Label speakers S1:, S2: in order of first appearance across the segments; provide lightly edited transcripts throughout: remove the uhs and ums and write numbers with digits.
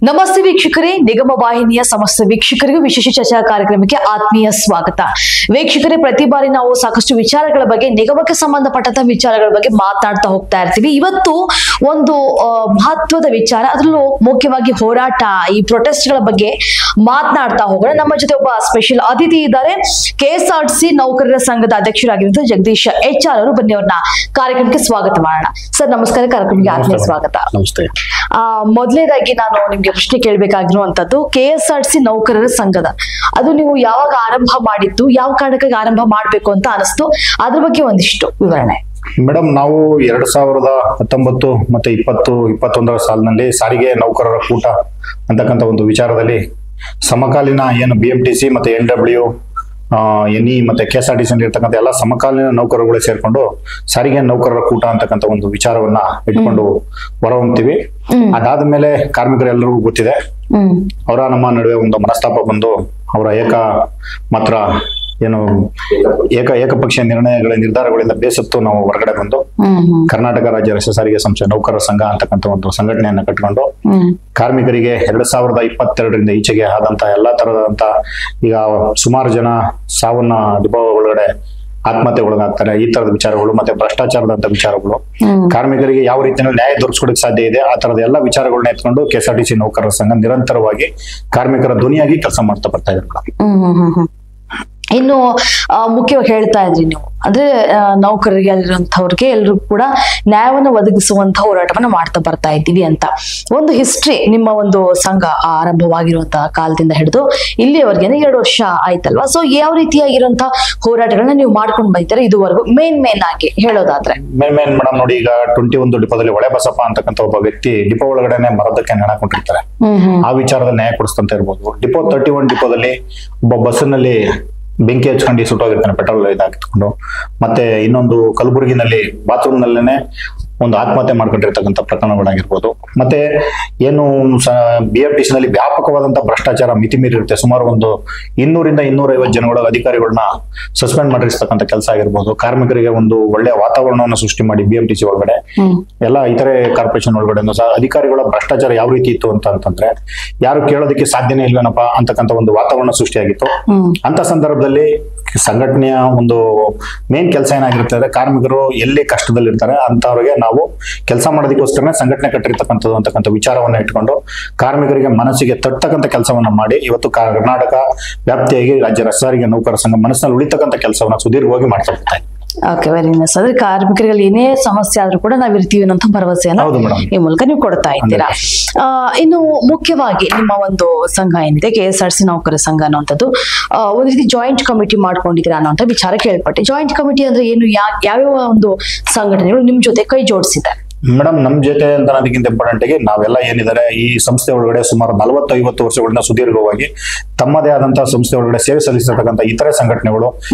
S1: ನಮಸ್ತೆ ವೀಕ್ಷಕರೇ, ನಿಗಮ ವಾಹಿನಿಯ ಸಮಸ್ತ ವೀಕ್ಷಕರಿಗೂ ವಿಶೇಷ ಚರ್ಚಾ ಕಾರ್ಯಕ್ರಮಕ್ಕೆ ಆತ್ಮೀಯ ಸ್ವಾಗತ. ವೀಕ್ಷಕರೇ, ಪ್ರತಿ ಬಾರಿ ನಾವು ಸಾಕಷ್ಟು ವಿಚಾರಗಳ ಬಗ್ಗೆ, ನಿಗಮಕ್ಕೆ ಸಂಬಂಧಪಟ್ಟಂತ ವಿಚಾರಗಳ ಬಗ್ಗೆ ಮಾತನಾಡ್ತಾ ಹೋಗ್ತಾ ಇರ್ತೀವಿ. ಇವತ್ತು ಒಂದು ಮಹತ್ವದ ವಿಚಾರ, ಅದರಲ್ಲೂ ಮುಖ್ಯವಾಗಿ ಹೋರಾಟ, ಈ ಪ್ರೊಟೆಸ್ಟ್ಗಳ ಬಗ್ಗೆ ಮಾತನಾಡ್ತಾ ಹೋಗೋಣ. ನಮ್ಮ ಜೊತೆ ಒಬ್ಬ ಸ್ಪೆಷಲ್ ಅತಿಥಿ ಇದ್ದಾರೆ. KSRTC ನೌಕರರ ಸಂಘದ ಅಧ್ಯಕ್ಷರಾಗಿರುವಂತಹ ಜಗದೀಶ್ HR ಅವರು. ಬನ್ನಿ ಅವ್ರನ್ನ ಕಾರ್ಯಕ್ರಮಕ್ಕೆ ಸ್ವಾಗತ ಮಾಡೋಣ. ಸರ್ ನಮಸ್ಕಾರ, ಕಾರ್ಯಕ್ರಮಕ್ಕೆ ಆತ್ಮೀಯ ಸ್ವಾಗತ.
S2: ನಮಸ್ತೆ.
S1: ಮೊದಲನೇದಾಗಿ ನಾನು ನಿಮ್ಗೆ ಪ್ರಶ್ನೆ ಕೇಳಬೇಕಾಗಿರುವಂತದ್ದು, KSRTC ನೌಕರರ ಸಂಘದ ಅದು ನೀವು ಯಾವಾಗ ಆರಂಭ ಮಾಡಿದ್ದು, ಯಾವ ಕಾರಣಕ್ಕಾಗಿ ಆರಂಭ ಮಾಡ್ಬೇಕು ಅಂತ ಅನಿಸ್ತು, ಅದ್ರ ಬಗ್ಗೆ ಒಂದಿಷ್ಟು ವಿವರಣೆ.
S2: ಮೇಡಮ್, ನಾವು 2019 ಮತ್ತೆ 2021 ಸಾಲಿನಲ್ಲಿ ಸಾರಿಗೆ ನೌಕರರ ಕೂಟ ಅಂತಕ್ಕಂಥ ಒಂದು ವಿಚಾರದಲ್ಲಿ ಸಮಕಾಲೀನ ಏನು BMTC ಮತ್ತೆ NW NE ಮತ್ತೆ KSRTC ಇರ್ತಕ್ಕಂಥ ಎಲ್ಲ ಸಮಕಾಲೀನ ನೌಕರರುಗಳೇ ಸೇರ್ಕೊಂಡು ಸಾರಿಗೆ ನೌಕರರ ಕೂಟ ಅಂತಕ್ಕಂಥ ಒಂದು ವಿಚಾರವನ್ನ ಇಟ್ಕೊಂಡು ಹೊರಹೊಮ್ತೀವಿ. ಅದಾದ್ಮೇಲೆ ಕಾರ್ಮಿಕರೆಲ್ಲರಿಗೂ ಗೊತ್ತಿದೆ, ಅವರ ನಮ್ಮ ನಡುವೆ ಒಂದು ಮನಸ್ತಾಪ ಬಂದು ಅವರ ಏಕಪಕ್ಷೀಯ ನಿರ್ಧಾರಗಳಿಂದ ಬೇಸತ್ತು ನಾವು ಹೊರಗಡೆ ಬಂದು ಕರ್ನಾಟಕ ರಾಜ್ಯ ರಸ್ತೆ ಸಾರಿಗೆ ಸಂಸ್ಥೆ ನೌಕರರ ಸಂಘ ಅಂತಕ್ಕಂಥ ಒಂದು ಸಂಘಟನೆಯನ್ನ ಕಟ್ಕೊಂಡು ಕಾರ್ಮಿಕರಿಗೆ 2022ರಿಂದ ಈಚೆಗೆ ಆದಂತ ಎಲ್ಲಾ ತರದಂತ ಈಗ ಸುಮಾರು ಜನ ಸಾವನ್ನ ಡಿಪೋ ಒಳಗಡೆ ಆತ್ಮಹತ್ಯೆ ಒಳಗಾಗ್ತಾರೆ, ಈ ತರದ ವಿಚಾರಗಳು ಮತ್ತೆ ಭ್ರಷ್ಟಾಚಾರದಂತ ವಿಚಾರಗಳು, ಕಾರ್ಮಿಕರಿಗೆ ಯಾವ ರೀತಿಯಲ್ಲಿ ನ್ಯಾಯ ದೊರಕಿಸ್ಕೊಡಕ್ಕೆ ಸಾಧ್ಯ ಇದೆ, ಆ ತರದ ಎಲ್ಲ ವಿಚಾರಗಳನ್ನ ಎತ್ಕೊಂಡು KSRTC ನೌಕರರ ಸಂಘ ನಿರಂತರವಾಗಿ ಕಾರ್ಮಿಕರ ಧ್ವನಿಯಾಗಿ ಕೆಲಸ ಮಾಡ್ತಾ ಬರ್ತಾ ಇದ್ದಾರೆ.
S1: ಇನ್ನು ಮುಖ್ಯವಾಗಿ ಹೇಳ್ತಾ ಇದ್ರಿ ನೀವು, ಅಂದ್ರೆ ನೌಕರರಿಗೆ ಅಲ್ಲಿರುವಂತವ್ರಿಗೆ ಎಲ್ರಿಗೂ ಕೂಡ ನ್ಯಾಯವನ್ನು ಒದಗಿಸುವಂತಹ ಹೋರಾಟವನ್ನ ಮಾಡ್ತಾ ಬರ್ತಾ ಇದ್ದೀವಿ ಅಂತ ಒಂದು ಹಿಸ್ಟ್ರಿ ನಿಮ್ಮ ಒಂದು ಸಂಘ ಆರಂಭವಾಗಿರುವಂತಹ ಕಾಲದಿಂದ ಹಿಡಿದು ಇಲ್ಲಿಯವರೆಗೆ 2 ವರ್ಷ ಆಯ್ತಲ್ವಾ. ಸೊ ಯಾವ ರೀತಿಯಾಗಿರುವಂತಹ ಹೋರಾಟಗಳನ್ನ ನೀವು ಮಾಡ್ಕೊಂಡು ಬಂದಿದ್ದಾರೆ ಇದುವರೆಗೂ? ಮೇನ್ ಆಗಿ ಹೇಳೋದಾದ್ರೆ
S2: ಮೇನ್ ಮೇಡಮ್ ನೋಡಿ, ಈಗ 21 ಡಿಪೋದಲ್ಲಿ ಒಳೆ ಬಸಪ್ಪ ಅಂತಕ್ಕಂಥ ಒಬ್ಬ ವ್ಯಕ್ತಿ ಡಿಪೋ ಒಳಗಡೆನೆ ಮರದಕ್ಕೆ ನೆಣಕೊಂಡಿರ್ತಾರೆ. ಆ ವಿಚಾರದಲ್ಲಿ ನ್ಯಾಯ ಕೊಡಿಸ್ತಂತ ಇರ್ಬೋದು. ಡಿಪೋ 31 ಡಿಪೋದಲ್ಲಿ ಒಬ್ಬ ಬಸ್ಸಿನಲ್ಲಿ ಬೆಂಕಿ ಹಚ್ಕೊಂಡು ಸುಟ್ಟೋಗಿರ್ತಾನೆ, ಪೆಟ್ರೋಲ್ ಇದಾಕಿಟ್ಕೊಂಡು. ಮತ್ತೆ ಇನ್ನೊಂದು ಕಲಬುರಗಿನಲ್ಲಿ ಬಾತ್ರೂಮ್ ನಲ್ಲೇನೆ ಒಂದು ಆತ್ಮಹತ್ಯೆ ಮಾಡ್ಕೊಂಡಿರ್ತಕ್ಕಂಥ ಪ್ರಕರಣಗಳಾಗಿರ್ಬೋದು. ಮತ್ತೆ ಏನು BMTC ನಲ್ಲಿ ವ್ಯಾಪಕವಾದಂತಹ ಭ್ರಷ್ಟಾಚಾರ ಮಿತಿ ಮೀರಿರುತ್ತೆ. ಸುಮಾರು ಒಂದು 200ರಿಂದ 250 ಜನಗಳ ಅಧಿಕಾರಿಗಳನ್ನ ಸಸ್ಪೆಂಡ್ ಮಾಡಿರ್ತಕ್ಕಂಥ ಕೆಲಸ ಆಗಿರ್ಬೋದು. ಕಾರ್ಮಿಕರಿಗೆ ಒಂದು ಒಳ್ಳೆಯ ವಾತಾವರಣವನ್ನು ಸೃಷ್ಟಿ ಮಾಡಿ BMTC ಒಳಗಡೆ ಎಲ್ಲ ಇತರೆ ಕಾರ್ಪೊರೇಷನ್ ಒಳಗಡೆ ಸಹ ಅಧಿಕಾರಿಗಳ ಭ್ರಷ್ಟಾಚಾರ ಯಾವ ರೀತಿ ಇತ್ತು ಅಂತಂದ್ರೆ ಯಾರು ಕೇಳೋದಕ್ಕೆ ಸಾಧ್ಯನೇ ಇಲ್ವೇನಪ್ಪ ಅಂತಕ್ಕಂಥ ಒಂದು ವಾತಾವರಣ ಸೃಷ್ಟಿಯಾಗಿತ್ತು. ಅಂತ ಸಂದರ್ಭದಲ್ಲಿ ಸಂಘಟನೆಯ ಒಂದು ಮೇನ್ ಕೆಲಸ ಏನಾಗಿರುತ್ತೆ ಅಂದ್ರೆ, ಕಾರ್ಮಿಕರು ಎಲ್ಲಿ ಕಷ್ಟದಲ್ಲಿರ್ತಾರೆ ಅಂತವ್ರಿಗೆ ನಾವು ಕೆಲಸ ಮಾಡೋದಕ್ಕೋಸ್ಕರನೇ ಸಂಘಟನೆ ಕಟ್ಟಿರ್ತಕ್ಕಂಥದ್ದು ಅಂತಕ್ಕಂಥ ವಿಚಾರವನ್ನ ಇಟ್ಕೊಂಡು ಕಾರ್ಮಿಕರಿಗೆ ಮನಸ್ಸಿಗೆ ತಟ್ಟತಕ್ಕಂಥ ಕೆಲಸವನ್ನ ಮಾಡಿ ಇವತ್ತು ಕರ್ನಾಟಕ ವ್ಯಾಪ್ತಿಯಾಗಿ ರಾಜ್ಯ ರಸ್ತೆ ಸಾರಿಗೆ ನೌಕರರ ಸಂಘ ಮನಸ್ಸಿನಲ್ಲಿ ಉಳಿತಕ್ಕಂಥ ಕೆಲಸವನ್ನ ಸುದೀರ್ಘವಾಗಿ ಮಾಡ್ತಾ ಹೋಗ್ತಾ ಇದೆ.
S1: Okay, very nice. ಅಂದ್ರೆ ಕಾರ್ಮಿಕರಲ್ಲಿ ಏನೇ ಸಮಸ್ಯೆ ಆದ್ರೂ ಕೂಡ ನಾವ್ ಇರ್ತೀವಿ ಅನ್ನೋ ಭರವಸೆಯನ್ನ ಈ ಮೂಲಕ ನೀವು ಕೊಡ್ತಾ ಇದ್ದೀರಾ. ಇನ್ನು ಮುಖ್ಯವಾಗಿ ನಿಮ್ಮ ಒಂದು ಸಂಘ ಏನಿದೆ KSRTC ನೌಕರರ ಸಂಘ ಅನ್ನುವಂಥದ್ದು ಒಂದ್ ರೀತಿ ಜಾಯಿಂಟ್ ಕಮಿಟಿ ಮಾಡ್ಕೊಂಡಿದ್ದೀರಾ ಅನ್ನೋಂಥ ವಿಚಾರ ಕೇಳ್ಪಟ್ಟೆ. ಜಾಯಿಂಟ್ ಕಮಿಟಿ ಅಂದ್ರೆ ಏನು, ಯಾವ್ಯಾವ ಒಂದು ಸಂಘಟನೆಗಳು ನಿಮ್ ಜೊತೆ ಕೈ ಜೋಡಿಸಿದ್ದಾರೆ?
S2: ಮೇಡಮ್, ನಮ್ ಜೊತೆ ಅಂತ ಅನ್ನೋದಕ್ಕಿಂತ ಇಂಪಾರ್ಟೆಂಟ್ ಆಗಿ ನಾವೆಲ್ಲ ಏನಿದ್ದಾರೆ ಈ ಸಂಸ್ಥೆ ಒಳಗಡೆ ಸುಮಾರು 40-50 ವರ್ಷಗಳಿಂದ ಸುದೀರ್ಘವಾಗಿ ತಮ್ಮದೇ ಆದಂತಹ ಸಂಸ್ಥೆ ಒಳಗಡೆ ಸೇವೆ ಸಲ್ಲಿಸತಕ್ಕಂಥ ಇತರೆ ಸಂಘಟನೆಗಳು,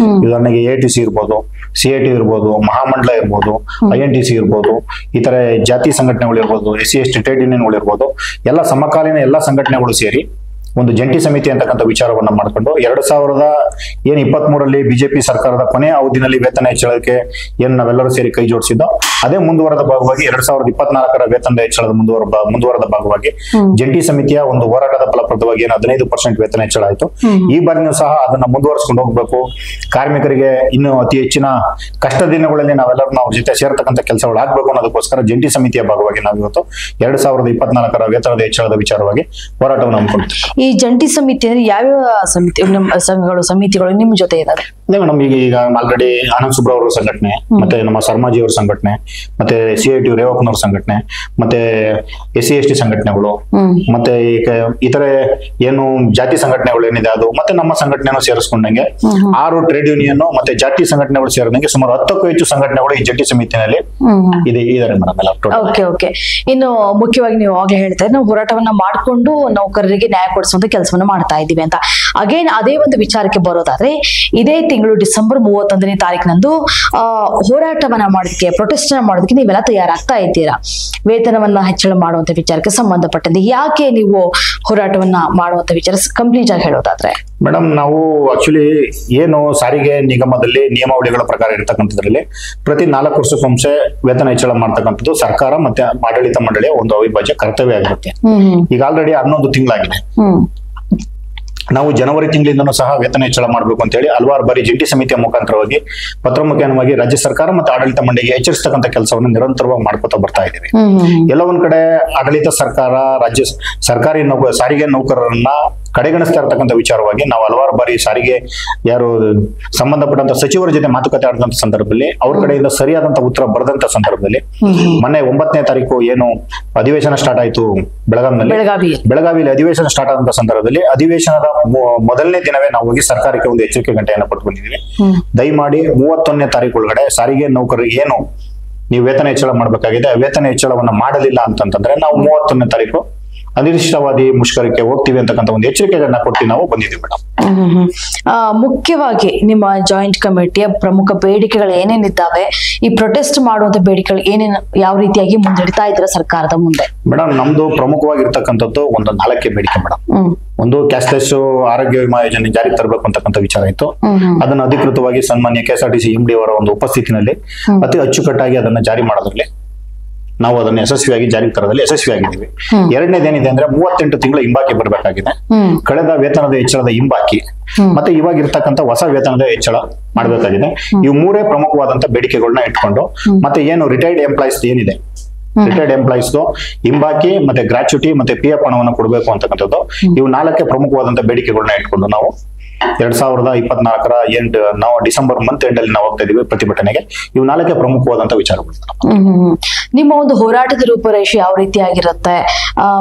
S2: ಉದಾಹರಣೆಗೆ ATC ಇರ್ಬೋದು, CIT ಇರ್ಬೋದು, ಮಹಾಮಂಡಲ ಇರ್ಬೋದು, INTC ಇರ್ಬೋದು, ಇತರೆ ಜಾತಿ ಸಂಘಟನೆಗಳು ಇರ್ಬೋದು, SC/ST ಟ್ರೇಡ್ ಯೂನಿಯನ್ಗಳು ಇರ್ಬೋದು, ಎಲ್ಲ ಸಮಕಾಲೀನ ಎಲ್ಲ ಸಂಘಟನೆಗಳು ಸೇರಿ ಒಂದು ಜಂಟಿ ಸಮಿತಿ ಅಂತಕ್ಕಂಥ ವಿಚಾರವನ್ನ ಮಾಡ್ಕೊಂಡು 2023ರಲ್ಲಿ ಬಿಜೆಪಿ ಸರ್ಕಾರದ ಕೊನೆಯ ಅವಧಿನಲ್ಲಿ ವೇತನ ಹೆಚ್ಚಳಕ್ಕೆ ಏನ್ ನಾವೆಲ್ಲರೂ ಸೇರಿ ಕೈ ಜೋಡಿಸಿದ್ದೋ ಅದೇ ಮುಂದುವರೆದ ಭಾಗವಾಗಿ 2024ರ ವೇತನದ ಹೆಚ್ಚಳದ ಮುಂದುವರೆದ ಭಾಗವಾಗಿ ಜಂಟಿ ಸಮಿತಿಯ ಒಂದು ಹೋರಾಟದ ಫಲಪ್ರದವಾಗಿ ಏನು 15% ವೇತನ ಹೆಚ್ಚಳ ಆಯ್ತು. ಈ ಬಾರಿನೂ ಸಹ ಅದನ್ನ ಮುಂದುವರಿಸಿಕೊಂಡು ಹೋಗ್ಬೇಕು. ಕಾರ್ಮಿಕರಿಗೆ ಇನ್ನು ಅತಿ ಹೆಚ್ಚಿನ ಕಷ್ಟ ದಿನಗಳಲ್ಲಿ ನಾವೆಲ್ಲರೂ ಅವ್ರ ಜೊತೆ ಸೇರ್ತಕ್ಕಂಥ ಕೆಲಸಗಳು ಆಗ್ಬೇಕು ಅನ್ನೋದಕ್ಕೋಸ್ಕರ ಜಂಟಿ ಸಮಿತಿಯ ಭಾಗವಾಗಿ ನಾವು ಇವತ್ತು 2024ರ ವೇತನದ ಹೆಚ್ಚಳದ ವಿಚಾರವಾಗಿ ಹೋರಾಟವನ್ನು ಹಮ್ಮಿಕೊಂಡಿದ್ದೀವಿ.
S1: ಈ ಜಂಟಿ ಸಮಿತಿ ಅಂದ್ರೆ ಯಾವ್ಯಾವ ಸಮಿತಿ ಸಮಿತಿಗಳು ನಿಮ್ ಜೊತೆ ಇದಾವೆ?
S2: ಮೇಡಮ್, ಈಗ ಆಲ್ರೆಡಿ ಆನಂದ್ ಸುಬ್ರ ಅವರ ಸಂಘಟನೆ, ಮತ್ತೆ ನಮ್ಮ ಸರ್ಮಾಜಿ ಅವರ ಸಂಘಟನೆ, ಮತ್ತೆ CIT ರೇವಪ್ಪನವ್ರ ಸಂಘಟನೆ, ಮತ್ತೆ SC/ST ಸಂಘಟನೆಗಳು, ಮತ್ತೆ ಇತರೆ ಏನು ಜಾತಿ ಸಂಘಟನೆಗಳು ಏನಿದೆ ಅದು, ಮತ್ತೆ ನಮ್ಮ ಸಂಘಟನೆಯನ್ನು ಸೇರಿಸ್ಕೊಂಡಂಗೆ 6 ಟ್ರೇಡ್ ಯೂನಿಯನ್ ಮತ್ತೆ ಜಾತಿ ಸಂಘಟನೆಗಳು ಸೇರಿದಂಗೆ ಸುಮಾರು 10ಕ್ಕೂ ಹೆಚ್ಚು ಸಂಘಟನೆಗಳು ಈ ಜಂಟಿ ಸಮಿತಿನಲ್ಲಿ ಇದ್ದಾರೆ ಮೇಡಮ್.
S1: ಓಕೆ. ಇನ್ನು ಮುಖ್ಯವಾಗಿ ನೀವು ಆಗ್ಲೇ ಹೇಳ್ತಾ ಇದ್ರೆ ನಾವು ಹೋರಾಟವನ್ನ ಮಾಡ್ಕೊಂಡು ನೌಕರರಿಗೆ ನ್ಯಾಯ ಕೊಡಿಸುವಂತ ಕೆಲಸವನ್ನ ಮಾಡ್ತಾ ಇದ್ದೀವಿ ಅಂತ. ಅಗೇನ್ ಅದೇ ಒಂದು ವಿಚಾರಕ್ಕೆ ಬರೋದಾದ್ರೆ, ಇದೇ ತಿಂಗಳು ಡಿಸೆಂಬರ್ 31ನೇ ತಾರೀಕಿನಂದು ಹೋರಾಟವನ್ನ ಮಾಡೋದಕ್ಕೆ, ಪ್ರೊಟೆಸ್ಟ್ ಮಾಡೋದಕ್ಕೆ ನೀವೆಲ್ಲ ತಯಾರಾಗ್ತಾ ಇದ್ದೀರಾ. ವೇತನವನ್ನ ಹೆಚ್ಚಳ ಮಾಡುವಂತ ವಿಚಾರಕ್ಕೆ ಸಂಬಂಧಪಟ್ಟಂತೆ ಯಾಕೆ ನೀವು ಹೋರಾಟವನ್ನ ಮಾಡುವಂತ ವಿಚಾರ ಕಂಪ್ಲೀಟ್ ಆಗಿ ಹೇಳೋದಾದ್ರೆ?
S2: ಮೇಡಮ್, ನಾವು ಆಕ್ಚುಲಿ ಏನು ಸಾರಿಗೆ ನಿಗಮದಲ್ಲಿ ನಿಯಮಾವಳಿಗಳ ಪ್ರಕಾರ ಇರ್ತಕ್ಕಂಥದ್ರಲ್ಲಿ ಪ್ರತಿ 4 ವರ್ಷಕ್ಕೊಮ್ಮೆ ವೇತನ ಹೆಚ್ಚಳ ಮಾಡ್ತಕ್ಕಂಥದ್ದು ಸರ್ಕಾರ ಮತ್ತೆ ಆಡಳಿತ ಮಂಡಳಿಯ ಒಂದು ಅವಿಭಾಜ್ಯ ಕರ್ತವ್ಯ ಆಗಿರುತ್ತೆ. ಈಗ ಆಲ್ರೆಡಿ 11 ತಿಂಗಳಾಗಿದೆ. ನಾವು ಜನವರಿ ತಿಂಗಳಿಂದನೂ ಸಹ ವೇತನ ಹೆಚ್ಚಳ ಮಾಡಬೇಕು ಅಂತ ಹೇಳಿ ಹಲವಾರು ಬಾರಿ ಜಂಟಿ ಸಮಿತಿಯ ಮುಖಾಂತರವಾಗಿ ಪತ್ರ ಮುಖೇನವಾಗಿ ರಾಜ್ಯ ಸರ್ಕಾರ ಮತ್ತು ಆಡಳಿತ ಮಂಡಳಿಗೆ ಎಚ್ಚರಿಸತಕ್ಕಂಥ ಕೆಲಸವನ್ನು ನಿರಂತರವಾಗಿ ಮಾಡ್ಕೊತಾ ಬರ್ತಾ ಇದ್ದೀವಿ. ಎಲ್ಲ ಒಂದ್ ಕಡೆ ಆಡಳಿತ ಸರ್ಕಾರ ರಾಜ್ಯ ಸರ್ಕಾರಿ ಸಾರಿಗೆ ನೌಕರರನ್ನ ಕಡೆಗಣಿಸ್ತಾ ಇರತಕ್ಕಂಥ ವಿಚಾರವಾಗಿ ನಾವು ಹಲವಾರು ಬಾರಿ ಸಾರಿಗೆ ಯಾರು ಸಂಬಂಧಪಟ್ಟಂತ ಸಚಿವರ ಜೊತೆ ಮಾತುಕತೆ ಆಡಿದಂತ ಸಂದರ್ಭದಲ್ಲಿ ಅವ್ರ ಕಡೆಯಿಂದ ಸರಿಯಾದಂತ ಉತ್ತರ ಬರೆದಂತ ಸಂದರ್ಭದಲ್ಲಿ ಮೊನ್ನೆ 9ನೇ ತಾರೀಕು ಏನು ಅಧಿವೇಶನ ಸ್ಟಾರ್ಟ್ ಆಯ್ತು ಬೆಳಗಾವಿಯಲ್ಲಿ ಅಧಿವೇಶನ ಸ್ಟಾರ್ಟ್ ಆದಂತ ಸಂದರ್ಭದಲ್ಲಿ ಅಧಿವೇಶನದ ಮೊದಲನೇ ದಿನವೇ ನಾವು ಹೋಗಿ ಸರ್ಕಾರಕ್ಕೆ ಒಂದು ಎಚ್ಚರಿಕೆ ಗಂಟೆಯನ್ನು ಕೊಟ್ಟು ಬಂದಿದ್ದೀವಿ. ದಯಮಾಡಿ 31ನೇ ತಾರೀಕು ಒಳಗಡೆ ಸಾರಿಗೆ ನೌಕರರಿಗೆ ಏನು ನೀವು ವೇತನ ಹೆಚ್ಚಳ ಮಾಡಬೇಕಾಗಿದೆ, ವೇತನ ಹೆಚ್ಚಳವನ್ನ ಮಾಡಲಿಲ್ಲ ಅಂತಂದ್ರೆ ನಾವು 31ನೇ ತಾರೀಕು ಅನಿರ್ದಿಷ್ಟವಾದಿ ಮುಷ್ಕರಕ್ಕೆ ಹೋಗ್ತೀವಿ ಅಂತಕ್ಕಂಥ ಒಂದು ಎಚ್ಚರಿಕೆಗಳನ್ನ ಕೊಟ್ಟು ನಾವು ಬಂದಿದ್ದೀವಿ ಮೇಡಮ್.
S1: ಮುಖ್ಯವಾಗಿ ನಿಮ್ಮ ಜಾಯಿಂಟ್ ಕಮಿಟಿಯ ಪ್ರಮುಖ ಬೇಡಿಕೆಗಳು ಏನೇನಿದ್ದಾವೆ, ಈ ಪ್ರೊಟೆಸ್ಟ್ ಮಾಡುವಂತ ಬೇಡಿಕೆಗಳು ಏನೇನು, ಯಾವ ರೀತಿಯಾಗಿ ಮುಂದಿಡ್ತಾ ಇದ್ದೀರಾ ಸರ್ಕಾರದ ಮುಂದೆ?
S2: ಮೇಡಮ್, ನಮ್ದು ಪ್ರಮುಖವಾಗಿರ್ತಕ್ಕಂಥದ್ದು ಒಂದು 4 ಬೇಡಿಕೆ ಮೇಡಮ್. ಒಂದು ಕ್ಯಾಶ್ಲೆಸ್ ಆರೋಗ್ಯ ವಿಮಾ ಯೋಜನೆ ಜಾರಿಗೆ ತರಬೇಕು ಅಂತಕ್ಕಂಥ ವಿಚಾರ ಇತ್ತು. ಅದನ್ನ ಅಧಿಕೃತವಾಗಿ ಸನ್ಮಾನ್ಯ KSRTC MD ಅವರ ಒಂದು ಉಪಸ್ಥಿತಿನಲ್ಲಿ ಅತಿ ಅಚ್ಚುಕಟ್ಟಾಗಿ ಅದನ್ನ ಜಾರಿ ಮಾಡೋದ್ರಲ್ಲಿ ನಾವು ಅದನ್ನ ಯಶಸ್ವಿಯಾಗಿ ಜಾರಿಗೆ ತರದಲ್ಲಿ ಯಶಸ್ವಿಯಾಗಿದ್ದೀವಿ. ಎರಡನೇದೇನಿದೆ ಅಂದ್ರೆ 38 ತಿಂಗಳ ಹಿಂಬಾಕಿ ಬರಬೇಕಾಗಿದೆ. ಕಳೆದ ವೇತನದ ಹೆಚ್ಚಳದ ಹಿಂಬಾಕಿ ಮತ್ತೆ ಇವಾಗ ಇರ್ತಕ್ಕಂಥ ಹೊಸ ವೇತನದ ಹೆಚ್ಚಳ ಮಾಡಬೇಕಾಗಿದೆ. ಇವು 3 ಪ್ರಮುಖವಾದಂತ ಬೇಡಿಕೆಗಳನ್ನ ಇಟ್ಕೊಂಡು ಮತ್ತೆ ಏನು ರಿಟೈರ್ಡ್ ಎಂಪ್ಲಾಯೀಸ್ ಏನಿದೆ, ರಿಟೈರ್ಡ್ ಎಂಪ್ಲಾಯೀಸ್ ಹಿಂಬಾಕಿ ಮತ್ತೆ ಗ್ರಾಚ್ಯುಟಿ ಮತ್ತೆ PF ಹಣವನ್ನು ಕೊಡಬೇಕು ಅಂತಕ್ಕಂಥದ್ದು, ಇವು 4 ಪ್ರಮುಖವಾದಂತ ಬೇಡಿಕೆಗಳನ್ನ ಇಟ್ಕೊಂಡು ನಾವು 2024 ನಾವು ಡಿಸೆಂಬರ್ ಮಂತ್ ಎಂಡ್ ಅಲ್ಲಿ ನಾವು ಹೋಗ್ತಾ ಇದೀವಿ ಪ್ರತಿಭಟನೆಗೆ. ಇವು 4 ಪ್ರಮುಖವಾದಂತ ವಿಚಾರಗಳು.
S1: ನಿಮ್ಮ ಒಂದು ಹೋರಾಟದ ರೂಪರೇಷೆ ಯಾವ ರೀತಿ ಆಗಿರುತ್ತೆ,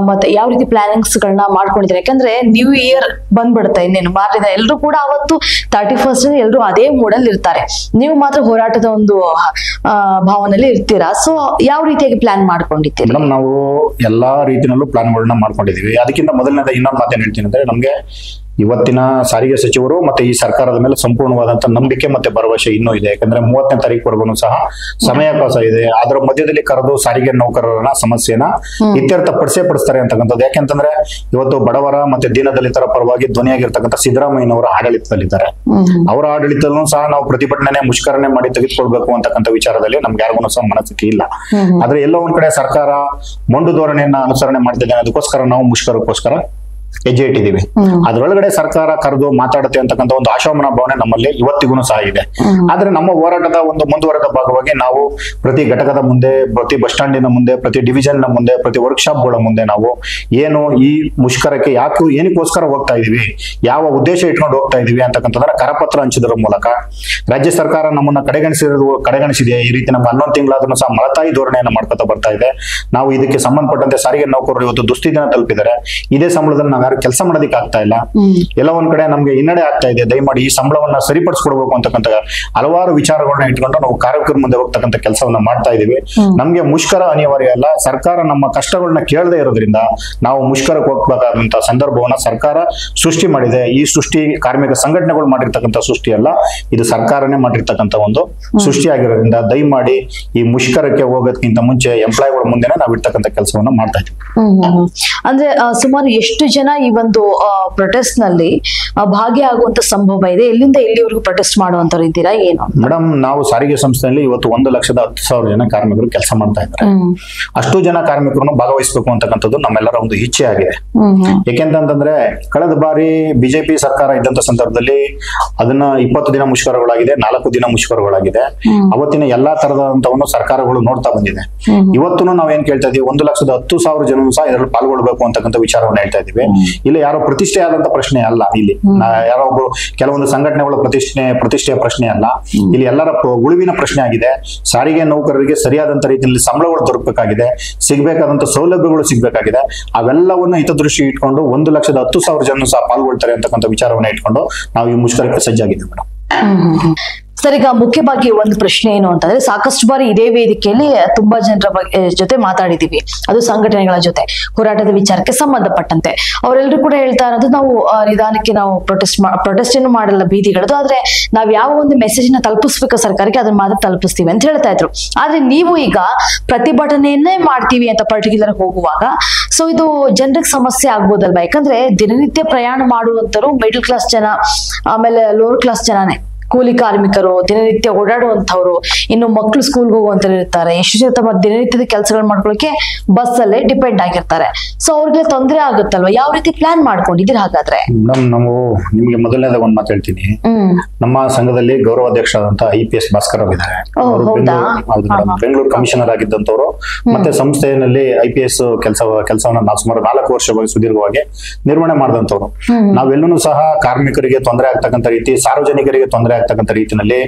S1: ಮತ್ತೆ ಯಾವ ರೀತಿ ಪ್ಲಾನಿಂಗ್ಸ್ ಗಳನ್ನ ಮಾಡ್ಕೊಂಡಿದ್ರೆ? ಯಾಕಂದ್ರೆ ನ್ಯೂ ಇಯರ್ ಬಂದ್ಬಿಡುತ್ತೆ, ಇನ್ನೇನು ಮಾರ್ಲಿದೆ, ಎಲ್ರು ಕೂಡ ಅವತ್ತು 31st ಎಲ್ರು ಅದೇ ಮೂಡಲ್ಲಿ ಇರ್ತಾರೆ. ನೀವು ಮಾತ್ರ ಹೋರಾಟದ ಒಂದು ಭಾವನೆಯಲ್ಲಿ ಇರ್ತೀರಾ. ಸೊ ಯಾವ ರೀತಿಯಾಗಿ ಪ್ಲಾನ್ ಮಾಡ್ಕೊಂಡಿದ್ದೀರಿ?
S2: ಮೇಡಮ್, ನಾವು ಎಲ್ಲಾ ರೀತಿಯಲ್ಲೂ ಪ್ಲಾನ್ಗಳನ್ನ ಮಾಡ್ಕೊಂಡಿದೀವಿ. ಅದಕ್ಕಿಂತ ಮೊದಲನೇದ ಇನ್ನೊಂದು ಮಾತೇನು ಹೇಳ್ತೀನಿ ಅಂದ್ರೆ, ನಮ್ಗೆ ಇವತ್ತಿನ ಸಾರಿಗೆ ಸಚಿವರು ಮತ್ತೆ ಈ ಸರ್ಕಾರದ ಮೇಲೆ ಸಂಪೂರ್ಣವಾದಂತ ನಂಬಿಕೆ ಮತ್ತೆ ಭರವಸೆ ಇನ್ನೂ ಇದೆ. ಯಾಕಂದ್ರೆ 30ನೇ ತಾರೀಕುವರೆಗೂ ಸಹ ಸಮಯಾವಕಾಶ ಇದೆ. ಅದರ ಮಧ್ಯದಲ್ಲಿ ಕರೆದು ಸಾರಿಗೆ ನೌಕರರ ಸಮಸ್ಯೆನ ಇತ್ಯರ್ಥ ಪಡಿಸ್ತಾರೆ ಅಂತಕ್ಕಂಥದ್ದು. ಯಾಕೆಂತಂದ್ರೆ ಇವತ್ತು ಬಡವರ ಮತ್ತೆ ದೀನದಲಿತರ ಪರವಾಗಿ ಧ್ವನಿಯಾಗಿರ್ತಕ್ಕಂಥ ಸಿದ್ದರಾಮಯ್ಯನವರ ಆಡಳಿತದಲ್ಲಿದ್ದಾರೆ. ಅವರ ಆಡಳಿತದಲ್ಲೂ ಸಹ ನಾವು ಪ್ರತಿಭಟನೆ ಮುಷ್ಕರನೆ ಮಾಡಿ ತೆಗೆದುಕೊಳ್ಬೇಕು ಅಂತಕ್ಕಂಥ ವಿಚಾರದಲ್ಲಿ ನಮ್ಗೆ ಯಾರಿಗೂ ಸಹ ಮನಸ್ಥಿತಿ ಇಲ್ಲ. ಆದ್ರೆ ಎಲ್ಲೋ ಒಂದ್ ಕಡೆ ಸರ್ಕಾರ ಮೊಂಡು ಧೋರಣೆಯನ್ನ ಅನುಸರಣೆ ಮಾಡ್ತಿದ್ದೇನೆ, ಅದಕ್ಕೋಸ್ಕರ ನಾವು ಮುಷ್ಕರಕ್ಕೋಸ್ಕರ ಹೆಜ್ಜೆ ಇಟ್ಟಿದ್ದೀವಿ. ಅದ್ರೊಳಗಡೆ ಸರ್ಕಾರ ಕರೆದು ಮಾತಾಡುತ್ತೆ ಅಂತಕ್ಕಂಥ ಒಂದು ಆಶಾಮನ ಭಾವನೆ ನಮ್ಮಲ್ಲಿ ಇವತ್ತಿಗೂ ಸಹ ಇದೆ. ಆದ್ರೆ ನಮ್ಮ ಹೋರಾಟದ ಒಂದು ಮುಂದುವರೆದ ಭಾಗವಾಗಿ ನಾವು ಪ್ರತಿ ಘಟಕದ ಮುಂದೆ, ಪ್ರತಿ ಬಸ್ ಸ್ಟ್ಯಾಂಡಿನ ಮುಂದೆ, ಪ್ರತಿ ಡಿವಿಷನ್ ನ ಮುಂದೆ, ಪ್ರತಿ ವರ್ಕ್ಶಾಪ್ ಗಳ ಮುಂದೆ ನಾವು ಏನು ಈ ಮುಷ್ಕರಕ್ಕೆ ಏನಕ್ಕೋಸ್ಕರ ಹೋಗ್ತಾ ಇದೀವಿ, ಯಾವ ಉದ್ದೇಶ ಇಟ್ಕೊಂಡು ಹೋಗ್ತಾ ಇದೀವಿ ಅಂತಕ್ಕಂಥದ್ದನ್ನ ಕರಪತ್ರ ಹಂಚಿದ್ರ ಮೂಲಕ ರಾಜ್ಯ ಸರ್ಕಾರ ನಮ್ಮನ್ನ ಕಡೆಗಣಿಸಿದೆ. ಈ ರೀತಿ ನಮ್ಮ 11 ತಿಂಗಳಾದ್ರೂ ಸಹ ಮಲತಾಯಿ ಧೋರಣೆಯನ್ನು ಮಾಡ್ಕೊತಾ ಬರ್ತಾ ಇದೆ. ನಾವು ಇದಕ್ಕೆ ಸಂಬಂಧಪಟ್ಟಂತೆ ಸಾರಿಗೆ ನೌಕರರು ಇವತ್ತು ದುಸ್ಥಿತಿನ ತಲುಪಿದ್ದಾರೆ. ಇದೇ ಸಂಬಳದಲ್ಲಿ ನಾವು ಯಾರು ಕೆಲಸ ಮಾಡೋದಕ್ಕೆ ಆಗ್ತಾ ಇಲ್ಲ. ಎಲ್ಲ ಒಂದ್ ಕಡೆ ನಮ್ಗೆ ಹಿನ್ನಡೆ ಆಗ್ತಾ ಇದೆ. ದಯಮಾಡಿ ಈ ಸಂಬಳವನ್ನ ಸರಿಪಡಿಸ್ಕೊಡ್ಬೇಕು ಅಂತಕ್ಕಂಥ ಹಲವಾರು ವಿಚಾರಗಳನ್ನ ಇಟ್ಕೊಂಡು ನಾವು ಕಾರ್ಯಕ್ರಮ ಮುಂದೆ ಹೋಗ್ತಕ್ಕಂಥ ಕೆಲಸವನ್ನ ಮಾಡ್ತಾ ಇದೀವಿ. ನಮ್ಗೆ ಮುಷ್ಕರ ಅನಿವಾರ್ಯ ಅಲ್ಲ. ಸರ್ಕಾರ ನಮ್ಮ ಕಷ್ಟಗಳನ್ನ ಕೇಳದೆ ಇರೋದ್ರಿಂದ ನಾವು ಮುಷ್ಕರಕ್ಕೆ ಹೋಗ್ಬೇಕಾದಂತ ಸಂದರ್ಭವನ್ನ ಸರ್ಕಾರ ಸೃಷ್ಟಿ ಮಾಡಿದೆ. ಈ ಸೃಷ್ಟಿ ಕಾರ್ಮಿಕ ಸಂಘಟನೆಗಳು ಮಾಡಿರ್ತಕ್ಕಂಥ ಸೃಷ್ಟಿ ಅಲ್ಲ, ಇದು ಸರ್ಕಾರನೇ ಮಾಡಿರ್ತಕ್ಕಂಥ ಒಂದು ಸೃಷ್ಟಿ ಆಗಿರೋದ್ರಿಂದ ದಯಮಾಡಿ ಈ ಮುಷ್ಕರಕ್ಕೆ ಹೋಗೋದಕ್ಕಿಂತ ಮುಂಚೆ ಎಂಪ್ಲಾಯಿಗಳ ಮುಂದೆನೆ ನಾವು ಇರ್ತಕ್ಕಂಥ ಕೆಲಸವನ್ನ ಮಾಡ್ತಾ ಇದ್ದೀವಿ.
S1: ಅಂದ್ರೆ ಸುಮಾರು ಎಷ್ಟು ಜನ ಈ ಒಂದು ಪ್ರೊಟೆಸ್ಟ್ ನಲ್ಲಿ ಭಾಗಿಯಾಗುವಂತ ಸಂಭವ ಇದೆ? ಎಲ್ಲಿಂದ ಎಲ್ಲಿವರೆಗೂ ಪ್ರೊಟೆಸ್ಟ್ ಮಾಡುವಂತವ್ರು ಇದ್ದೀರಾ ಏನು?
S2: ಮೇಡಮ್, ನಾವು ಸಾರಿಗೆ ಸಂಸ್ಥೆಯಲ್ಲಿ ಇವತ್ತು 1,10,000 ಜನ ಕಾರ್ಮಿಕರು ಕೆಲಸ ಮಾಡ್ತಾ ಇದ್ದಾರೆ. ಅಷ್ಟು ಜನ ಕಾರ್ಮಿಕರನ್ನು ಭಾಗವಹಿಸಬೇಕು ಅಂತಕ್ಕಂಥದ್ದು ನಮ್ಮೆಲ್ಲರ ಒಂದು ಇಚ್ಛೆ ಆಗಿದೆ. ಯಾಕೆಂತಂದ್ರೆ ಕಳೆದ ಬಾರಿ ಬಿಜೆಪಿ ಸರ್ಕಾರ ಇದ್ದಂತ ಸಂದರ್ಭದಲ್ಲಿ ಅದನ್ನ 20 ದಿನ ಮುಷ್ಕರಗಳಾಗಿದೆ, 4 ದಿನ ಮುಷ್ಕರಗಳಾಗಿದೆ. ಅವತ್ತಿನ ಎಲ್ಲಾ ತರದಂತವನ್ನು ಸರ್ಕಾರಗಳು ನೋಡ್ತಾ ಬಂದಿದೆ. ಇವತ್ತು ನಾವೇನ್ ಕೇಳ್ತಾ ಇದೀವಿ, 1,10,000 ಜನ ಸಹ ಇದರಲ್ಲಿ ಪಾಲ್ಗೊಳ್ಬೇಕು ಅಂತಕ್ಕಂಥ ವಿಚಾರವನ್ನು ಹೇಳ್ತಾ ಇದೀವಿ. ಇಲ್ಲಿ ಯಾರೋ ಪ್ರತಿಷ್ಠೆ ಆದಂತ ಪ್ರಶ್ನೆ ಅಲ್ಲ. ಇಲ್ಲಿ ಯಾರೋ ಒಬ್ಬರು ಕೆಲವೊಂದು ಸಂಘಟನೆಗಳ ಪ್ರತಿಷ್ಠೆಯ ಪ್ರಶ್ನೆ ಅಲ್ಲ. ಇಲ್ಲಿ ಎಲ್ಲರ ಉಳಿವಿನ ಪ್ರಶ್ನೆ ಆಗಿದೆ. ಸಾರಿಗೆ ನೌಕರರಿಗೆ ಸರಿಯಾದಂತ ರೀತಿಯಲ್ಲಿ ಸಂಬಳಗಳು ದೊರಕಬೇಕಾಗಿದೆ, ಸಿಗ್ಬೇಕಾದಂತ ಸೌಲಭ್ಯಗಳು ಸಿಗ್ಬೇಕಾಗಿದೆ. ಅವೆಲ್ಲವನ್ನು ಹಿತದೃಷ್ಟಿ ಇಟ್ಕೊಂಡು 1,10,000 ಜನ ಸಹ ಪಾಲ್ಗೊಳ್ತಾರೆ ಅಂತಕ್ಕಂಥ ವಿಚಾರವನ್ನ ಇಟ್ಕೊಂಡು ನಾವು ಈ ಮುಷ್ಕರಕ್ಕೆ ಸಜ್ಜಾಗಿದ್ದೀವಿ ಮೇಡಮ್.
S1: ಸರ್, ಈಗ ಮುಖ್ಯವಾಗಿ ಒಂದು ಪ್ರಶ್ನೆ ಏನು ಅಂತಂದ್ರೆ, ಸಾಕಷ್ಟು ಬಾರಿ ಇದೇ ವೇದಿಕೆಯಲ್ಲಿ ತುಂಬಾ ಜನರ ಜೊತೆ ಮಾತಾಡಿದೀವಿ, ಅದು ಸಂಘಟನೆಗಳ ಜೊತೆ ಹೋರಾಟದ ವಿಚಾರಕ್ಕೆ ಸಂಬಂಧಪಟ್ಟಂತೆ. ಅವರೆಲ್ಲರೂ ಕೂಡ ಹೇಳ್ತಾ ಇರೋದು, ನಾವು ನಿಧಾನಕ್ಕೆ ನಾವು ಪ್ರೊಟೆಸ್ಟ್ ಏನು ಮಾಡಲ್ಲ ಬೀದಿಗಳದ್ದು, ಆದ್ರೆ ನಾವ್ ಯಾವ ಒಂದು ಮೆಸೇಜ್ ನ ತಲುಪಿಸ್ಬೇಕು ಸರ್ಕಾರಕ್ಕೆ ಅದನ್ನ ಮಾತ್ರ ತಲುಪಿಸ್ತೀವಿ ಅಂತ ಹೇಳ್ತಾ ಇದ್ರು. ಆದ್ರೆ ನೀವು ಈಗ ಪ್ರತಿಭಟನೆಯನ್ನೇ ಮಾಡ್ತೀವಿ ಅಂತ ಪರ್ಟಿಕ್ಯುಲರ್ ಹೋಗುವಾಗ, ಸೊ ಇದು ಜನರಿಗೆ ಸಮಸ್ಯೆ ಆಗ್ಬೋದಲ್ವಾ? ಯಾಕಂದ್ರೆ ದಿನನಿತ್ಯ ಪ್ರಯಾಣ ಮಾಡುವಂತರು ಮಿಡಲ್ ಕ್ಲಾಸ್ ಜನ, ಆಮೇಲೆ ಲೋವರ್ ಕ್ಲಾಸ್ ಜನನೇ, ಕೂಲಿ ಕಾರ್ಮಿಕರು, ದಿನನಿತ್ಯ ಓಡಾಡುವಂತವ್ರು, ಇನ್ನು ಮಕ್ಕಳು ಸ್ಕೂಲ್ಗೆ ಹೋಗುವಂತವ್ರು ಇರ್ತಾರೆ. ಎಷ್ಟು ಜನ ತಮ್ಮ ದಿನನಿತ್ಯದ ಕೆಲಸಗಳು ಮಾಡ್ಕೊಳ್ಳಿಕ್ಕೆ ಬಸ್ ಅಲ್ಲೇ ಡಿಪೆಂಡ್ ಆಗಿರ್ತಾರೆ. ಸೊ ಅವ್ರಿಗೆ ತೊಂದರೆ ಆಗುತ್ತಲ್ವಾ? ಯಾವ ರೀತಿ ಪ್ಲಾನ್ ಮಾಡ್ಕೊಂಡಿದ್ದೀರಿ ಹಾಗಾದ್ರೆ?
S2: ನಾವು ನಿಮ್ಗೆ ಮೊದಲನೇದಾಗ ಒಂದ್ ಮಾತು ಹೇಳ್ತೀನಿ. ನಮ್ಮ ಸಂಘದಲ್ಲಿ ಗೌರವಾಧ್ಯಕ್ಷರಾದಂತ IPS ಭಾಸ್ಕರ್ ಇದ್ದಾರೆ. ಬೆಂಗಳೂರು ಕಮಿಷನರ್ ಆಗಿದ್ದಂತವ್ರು, ಮತ್ತೆ ಸಂಸ್ಥೆಯಲ್ಲಿ IPS ಕೆಲಸವನ್ನ ನಾವು ಸುಮಾರು 4 ವರ್ಷವಾಗಿ ಸುದೀರ್ಘವಾಗಿ ನಿರ್ವಹಣೆ ಮಾಡಿದಂತವ್ರು. ನಾವೆಲ್ಲೂ ಸಹ ಕಾರ್ಮಿಕರಿಗೆ ತೊಂದರೆ ಆಗ್ತಕ್ಕಂಥ ರೀತಿ, ಸಾರ್ವಜನಿಕರಿಗೆ ತೊಂದರೆ ಆಗ್ತಕ್ಕಂಥ ರೀತಿಯಲ್ಲಿ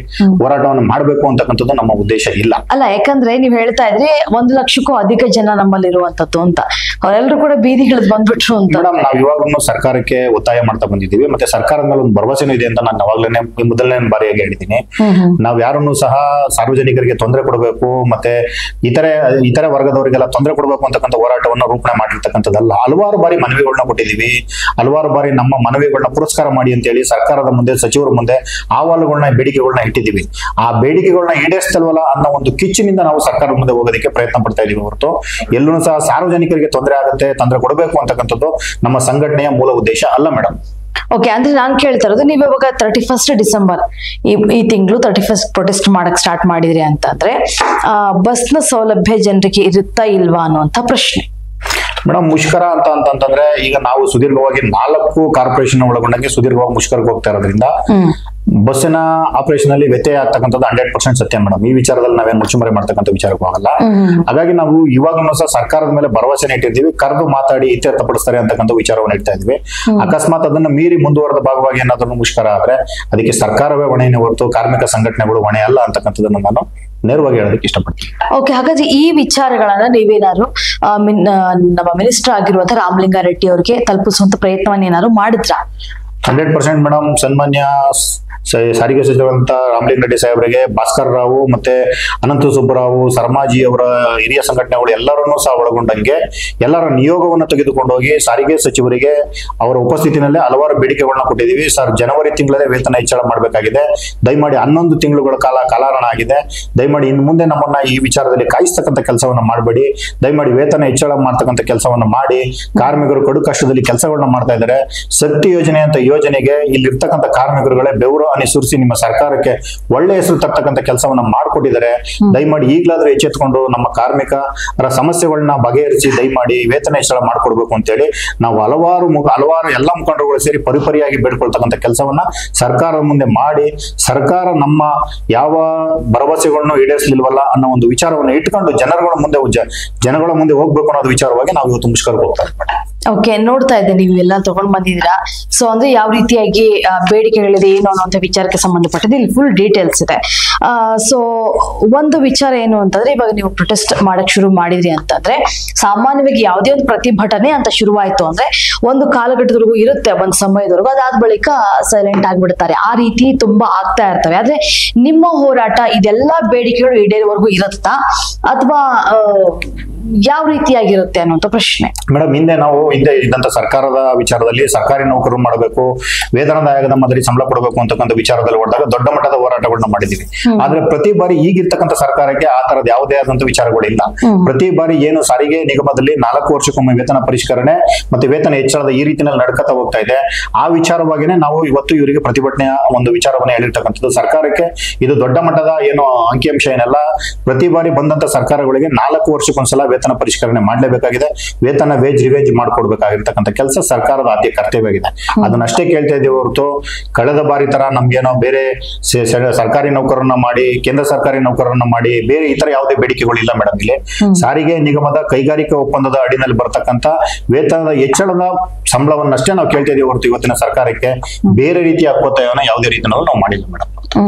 S2: ಹೋರಾಟವನ್ನು ಮಾಡಬೇಕು ಅಂತಕ್ಕಂಥದ್ದು ನಮ್ಮ ಉದ್ದೇಶ ಇಲ್ಲ.
S1: ಅಲ್ಲ, ಯಾಕಂದ್ರೆ ನೀವ್ ಹೇಳ್ತಾ ಇದ್ರಿ 1 ಲಕ್ಷಕ್ಕೂ ಅಧಿಕ ಜನ ನಮ್ಮಲ್ಲಿ ಇರುವಂತದ್ದು ಅಂತ, ಅವರೆಲ್ಲರೂ ಕೂಡ ಬೀದಿಗಿಳಿದು ಬಂದ್ಬಿಟ್ರು ಅಂತ.
S2: ಮೇಡಮ್, ನಾವ್ ಇವಾಗಲೂ ಸರ್ಕಾರಕ್ಕೆ ಒತ್ತಾಯ ಮಾಡ್ತಾ ಬಂದಿದ್ದೀವಿ, ಮತ್ತೆ ಸರ್ಕಾರದ ಮೇಲೆ ಒಂದು ಭರವಸೆನೂ ಇದೆ ಅಂತ ನಾನು ಅವಾಗ್ಲೇನೆ ಮೊದಲನೇ ಬಾರಿಯಾಗಿ ಹೇಳಿದ್ದೀನಿ. ನಾವ್ ಯಾರನ್ನು ಸಹ ಸಾರ್ವಜನಿಕರಿಗೆ ತೊಂದರೆ ಕೊಡಬೇಕು, ಮತ್ತೆ ಇತರೆ ವರ್ಗದವರಿಗೆಲ್ಲ ತೊಂದರೆ ಕೊಡಬೇಕು ಅಂತಕ್ಕಂಥ ಹೋರಾಟವನ್ನು ರೂಪಣೆ ಮಾಡಿರ್ತಕ್ಕಂಥದ್ದಲ್ಲ. ಹಲವಾರು ಬಾರಿ ಮನವಿಗಳನ್ನ ಕೊಟ್ಟಿದ್ದೀವಿ, ಹಲವಾರು ಬಾರಿ ನಮ್ಮ ಮನವಿಗಳನ್ನ ಪುರಸ್ಕಾರ ಮಾಡಿ ಅಂತ ಹೇಳಿ ಸರ್ಕಾರದ ಮುಂದೆ, ಸಚಿವರ ಮುಂದೆ ಅಹವಾಲುಗಳನ್ನ, ಬೇಡಿಕೆಗಳನ್ನ ಇಟ್ಟಿದ್ದೀವಿ. ಆ ಬೇಡಿಕೆಗಳನ್ನ ಈಡೇರಿಸ್ತಲ್ವಲ್ಲ ಅನ್ನೋ ಒಂದು ಕಿಚ್ಚಿನಿಂದ ನಾವು ಸರ್ಕಾರದ ಮುಂದೆ ಹೋಗೋದಕ್ಕೆ ಪ್ರಯತ್ನ ಪಡ್ತಾ ಇದೀವಿ ಹೊರತು ಎಲ್ಲೂ ಸಹ ಸಾರ್ವಜನಿಕರಿಗೆ ತೊಂದರೆ ಆಗುತ್ತೆ, ತೊಂದರೆ ಕೊಡಬೇಕು ಅಂತಕ್ಕಂಥದ್ದು ನಮ್ಮ ಸಂಘಟನೆಯ ಮೂಲ ಉದ್ದೇಶ ಅಲ್ಲ ಮೇಡಮ್.
S1: ಓಕೆ, ಅಂದ್ರೆ ನಾನ್ ಕೇಳ್ತಾ ಇರೋದು, ನೀವು ಇವಾಗ 31 ಡಿಸೆಂಬರ್ ಈ ತಿಂಗಳು 31 ಪ್ರೊಟೆಸ್ಟ್ ಮಾಡಕ್ ಸ್ಟಾರ್ಟ್ ಮಾಡಿದ್ರಿ ಅಂತಂದ್ರೆ, ಬಸ್ನ ಸೌಲಭ್ಯ ಜನರಿಗೆ ಇರುತ್ತಾ ಇಲ್ವಾ ಅನ್ನುವಂತ ಪ್ರಶ್ನೆ.
S2: ಮೇಡಮ್, ಮುಷ್ಕರ ಅಂತಂದ್ರೆ ಈಗ ನಾವು ಸುದೀರ್ಘವಾಗಿ 4 ಕಾರ್ಪೊರೇಷನ್ ಒಳಗೊಂಡಂಗೆ ಸುದೀರ್ಘವಾಗಿ ಮುಷ್ಕರಕ್ಕೆ ಹೋಗ್ತಾ ಇರೋದ್ರಿಂದ ಬಸ್ಸಿನ ಆಪರೇಷನ್ ಅಲ್ಲಿ ವ್ಯತ್ಯಯ ಆಗ್ತಕ್ಕಂಥದ್ದು 100% ಸತ್ಯ ಮೇಡಮ್. ಈ ವಿಚಾರದಲ್ಲಿ ನಾವೇನು ಮುಚ್ಚುಮರೆ ಮಾಡ್ತಕ್ಕಂಥ ವಿಚಾರಕ್ಕೂ ಆಗಲ್ಲ. ಹಾಗಾಗಿ ನಾವು ಇವಾಗಲೂ ಸಹ ಸರ್ಕಾರದ ಮೇಲೆ ಭರವಸೆ ಇಟ್ಟಿದ್ದೀವಿ, ಕರೆದು ಮಾತಾಡಿ ಇತ್ಯರ್ಥಪಡಿಸ್ತಾರೆ ಅಂತಕ್ಕಂಥ ವಿಚಾರವನ್ನು ಇಡ್ತಾ ಇದ್ವಿ. ಅಕಸ್ಮಾತ್ ಅದನ್ನ ಮೀರಿ ಮುಂದುವರೆದ ಭಾಗವಾಗಿ ಏನಾದ್ರೂ ಮುಷ್ಕರ ಆದ್ರೆ ಅದಕ್ಕೆ ಸರ್ಕಾರವೇ ಹೊಣೆನೇ ಹೊರತು ಕಾರ್ಮಿಕ ಸಂಘಟನೆಗಳು ಹೊಣೆ ಅಲ್ಲ ಅಂತಕ್ಕಂಥದ್ದನ್ನು ನಾನು ನೇರವಾಗಿ ಹೇಳೋದಕ್ಕೆ ಇಷ್ಟಪಡ್ತೀನಿ.
S1: ಓಕೆ, ಹಾಗಾದ್ರೆ ಈ ವಿಚಾರಗಳನ್ನ ನೀವೇನಾದ್ರು ನಮ್ಮ ಮಿನಿಸ್ಟರ್ ಆಗಿರುವಂತಹ ರಾಮಲಿಂಗಾರೆಡ್ಡಿ ಅವರಿಗೆ ತಲುಪಿಸುವಂತ ಪ್ರಯತ್ನವನ್ನ ಏನಾದ್ರು ಮಾಡಿದ್ರಾ?
S2: 100% ಮೇಡಮ್. ಸನ್ಮಾನ್ಯ ಸಾರಿಗೆ ಸಚಿವರಂತ ರಾಮಲಿಂಗಾರೆಡ್ಡಿ ಸಾಹೇಬರಿಗೆ, ಭಾಸ್ಕರ್ ರಾವ್ ಮತ್ತೆ ಅನಂತ ಸುಬ್ಬರಾವ್, ಸರ್ಮಾಜಿ ಅವರ ಹಿರಿಯ ಸಂಘಟನೆಗಳು ಎಲ್ಲರನ್ನೂ ಸಹ ಒಳಗೊಂಡಂಗೆ ಎಲ್ಲರ ನಿಯೋಗವನ್ನು ತೆಗೆದುಕೊಂಡು ಹೋಗಿ ಸಾರಿಗೆ ಸಚಿವರಿಗೆ ಅವರ ಉಪಸ್ಥಿತಿನಲ್ಲೇ ಹಲವಾರು ಬೇಡಿಕೆಗಳನ್ನ ಕೊಟ್ಟಿದ್ದೀವಿ. ಸರ್, ಜನವರಿ ತಿಂಗಳಲ್ಲೇ ವೇತನ ಹೆಚ್ಚಳ ಮಾಡಬೇಕಾಗಿದೆ, ದಯಮಾಡಿ 11 ತಿಂಗಳುಗಳ ಕಾಲಹರಣ ಆಗಿದೆ, ದಯಮಾಡಿ ಇನ್ನು ಮುಂದೆ ನಮ್ಮನ್ನ ಈ ವಿಚಾರದಲ್ಲಿ ಕಾಯಿಸ್ತಕ್ಕಂಥ ಕೆಲಸವನ್ನ ಮಾಡಬೇಡಿ, ದಯಮಾಡಿ ವೇತನ ಹೆಚ್ಚಳ ಮಾಡ್ತಕ್ಕಂಥ ಕೆಲಸವನ್ನ ಮಾಡಿ. ಕಾರ್ಮಿಕರು ಕಡು ಕಷ್ಟದಲ್ಲಿ ಕೆಲಸಗಳನ್ನ ಮಾಡ್ತಾ ಇದ್ದಾರೆ. ಶಕ್ತಿ ಯೋಜನೆ ಅಂತ ಯೋಜನೆಗೆ ಇಲ್ಲಿರ್ತಕ್ಕಂಥ ಕಾರ್ಮಿಕರುಗಳೇ ಬೆವರು ಸುರಿಸಿ ನಿಮ್ಮ ಸರ್ಕಾರಕ್ಕೆ ಒಳ್ಳೆ ಹೆಸರು ತರ್ತಕ್ಕಂಥ ಕೆಲಸವನ್ನ ಮಾಡಿಕೊಟ್ಟಿದ್ದಾರೆ. ದಯಮಾಡಿ ಈಗಲಾದ್ರೂ ಎಚ್ಚೆತ್ಕೊಂಡು ನಮ್ಮ ಕಾರ್ಮಿಕರ ಸಮಸ್ಯೆಗಳನ್ನ ಬಗೆಹರಿಸಿ ದಯಮಾಡಿ ವೇತನ ಹೆಚ್ಚಳ ಮಾಡ್ಕೊಡ್ಬೇಕು ಅಂತೇಳಿ ನಾವು ಹಲವಾರು ಎಲ್ಲ ಮುಖಂಡರುಗಳು ಸೇರಿ ಪರಿಪರಿಯಾಗಿ ಬೇಡ್ಕೊಳ್ತಕ್ಕಂಥ ಕೆಲಸವನ್ನ ಸರ್ಕಾರದ ಮುಂದೆ ಮಾಡಿ, ಸರ್ಕಾರ ನಮ್ಮ ಯಾವ ಭರವಸೆಗಳನ್ನು ಈಡೇರಿಸಲಿಲ್ವಲ್ಲ ಅನ್ನೋ ಒಂದು ವಿಚಾರವನ್ನು ಇಟ್ಕೊಂಡು ಜನಗಳ ಮುಂದೆ ಹೋಗ್ಬೇಕು ಅನ್ನೋದು ವಿಚಾರವಾಗಿ ನಾವು ಇವತ್ತು ಮುಷ್ಕರಕ್ಕೆ ಹೋಗ್ತಾ ಇದ್ದೀವಿ.
S1: ಓಕೆ, ನೋಡ್ತಾ ಇದ್ದೆ ನೀವು ಎಲ್ಲ ತಗೊಂಡ್ ಬಂದಿದ್ದೀರಾ. ಸೊ ಅಂದ್ರೆ ಯಾವ ರೀತಿಯಾಗಿ ಬೇಡಿಕೆಗಳಿದೆ ಏನು ಅನ್ನೋ ವಿಚಾರಕ್ಕೆ ಸಂಬಂಧಪಟ್ಟದ್ದು ಇಲ್ಲಿ ಫುಲ್ ಡೀಟೇಲ್ಸ್ ಇದೆ. ಸೊ ಒಂದು ವಿಚಾರ ಏನು ಅಂತಂದ್ರೆ, ಇವಾಗ ನೀವು ಪ್ರೊಟೆಸ್ಟ್ ಮಾಡಕ್ ಶುರು ಮಾಡಿದ್ರಿ ಅಂತಂದ್ರೆ, ಸಾಮಾನ್ಯವಾಗಿ ಯಾವುದೇ ಒಂದು ಪ್ರತಿಭಟನೆ ಅಂತ ಶುರುವಾಯ್ತು ಅಂದ್ರೆ ಒಂದು ಕಾಲಘಟ್ಟದವರೆಗೂ ಇರುತ್ತೆ, ಒಂದು ಸಮಯದವರೆಗೂ, ಅದಾದ ಬಳಿಕ ಸೈಲೆಂಟ್ ಆಗ್ಬಿಡ್ತಾರೆ. ಆ ರೀತಿ ತುಂಬಾ ಆಗ್ತಾ ಇರ್ತವೆ. ಆದ್ರೆ ನಿಮ್ಮ ಹೋರಾಟ ಇದೆಲ್ಲಾ ಬೇಡಿಕೆಗಳು ಈಡೇರುವವರೆಗೂ ಇರುತ್ತಾ ಅಥವಾ ಯಾವ ರೀತಿಯಾಗಿರುತ್ತೆ ಅನ್ನೋಂಥ ಪ್ರಶ್ನೆ.
S2: ಮೇಡಮ್, ಹಿಂದೆ ಇದ್ದಂತ ಸರ್ಕಾರದ ವಿಚಾರದಲ್ಲಿ ಸರ್ಕಾರಿ ನೌಕರರು ಮಾಡಬೇಕು, ವೇತನದ ಆಯೋಗದ ಮಾದರಿ ಸಂಬಳ ಕೊಡಬೇಕು ಅಂತಕ್ಕಂಥ ವಿಚಾರದಲ್ಲಿ ಹೊರಟಾಗ ದೊಡ್ಡ ಮಟ್ಟದ ಹೋರಾಟಗಳನ್ನ ಮಾಡಿದೀವಿ. ಆದ್ರೆ ಪ್ರತಿ ಬಾರಿ ಈಗಿರ್ತಕ್ಕಂಥ ಸರ್ಕಾರಕ್ಕೆ ಆ ತರದ ಯಾವುದೇ ಆದಂತ ವಿಚಾರಗಳಿಲ್ಲ. ಪ್ರತಿ ಬಾರಿ ಏನು ಸಾರಿಗೆ ನಿಗಮದಲ್ಲಿ 4 ವರ್ಷಕ್ಕೊಮ್ಮೆ ವೇತನ ಪರಿಷ್ಕರಣೆ ಮತ್ತೆ ವೇತನ ಹೆಚ್ಚಳದ ಈ ರೀತಿಯಲ್ಲಿ ನಡ್ಕತಾ ಹೋಗ್ತಾ ಇದೆ. ಆ ವಿಚಾರವಾಗಿನೇ ನಾವು ಇವತ್ತು ಇವರಿಗೆ ಪ್ರತಿಭಟನೆಯ ಒಂದು ವಿಚಾರವನ್ನ ಹೇಳಿರ್ತಕ್ಕಂಥದ್ದು. ಸರ್ಕಾರಕ್ಕೆ ಇದು ದೊಡ್ಡ ಮಟ್ಟದ ಏನು ಅಂಕಿಅಂಶ ಏನಲ್ಲ. ಪ್ರತಿ ಬಾರಿ ಬಂದಂತ ಸರ್ಕಾರಗಳಿಗೆ 4 ವರ್ಷಕ್ಕೊಂದ್ಸಲ ವೇತನ ಪರಿಷ್ಕರಣೆ ಮಾಡಲೇಬೇಕಾಗಿದೆ. ವೇತನ ವೇಜ್ ರಿವೇಜ್ ಮಾಡ್ಕೊಡ್ಬೇಕಾಗಿರ್ತಕ್ಕಂಥ ಕೆಲಸ ಸರ್ಕಾರದ ಆದ್ಯ ಕರ್ತವ್ಯವಾಗಿದೆ. ಅದನ್ನಷ್ಟೇ ಕೇಳ್ತಾ ಇದ್ದೀವಿ ಹೊರತು ಕಳೆದ ಬಾರಿ ತರ ನಮ್ಗೇನೋ ಬೇರೆ ಸರ್ಕಾರಿ ನೌಕರನ್ನ ಮಾಡಿ, ಕೇಂದ್ರ ಸರ್ಕಾರಿ ನೌಕರನ್ನ ಮಾಡಿ ಬೇರೆ ಇತರ ಯಾವುದೇ ಬೇಡಿಕೆಗಳಿಲ್ಲ ಮೇಡಮ್. ಇಲ್ಲಿ ಸಾರಿಗೆ ನಿಗಮದ ಕೈಗಾರಿಕಾ ಒಪ್ಪಂದದ ಅಡಿನಲ್ಲಿ ಬರ್ತಕ್ಕಂಥ ವೇತನದ ಹೆಚ್ಚಳದ ಸಂಬಳವನ್ನಷ್ಟೇ ನಾವು ಕೇಳ್ತಾ ಇದೀವಿ ಹೊರತು ಇವತ್ತಿನ ಸರ್ಕಾರಕ್ಕೆ ಬೇರೆ ರೀತಿಯ ಒತ್ತಾಯವನ್ನ ಯಾವುದೇ ರೀತಿಯಲ್ಲಿ ನಾವು ಮಾಡಿಲ್ಲ ಮೇಡಮ್.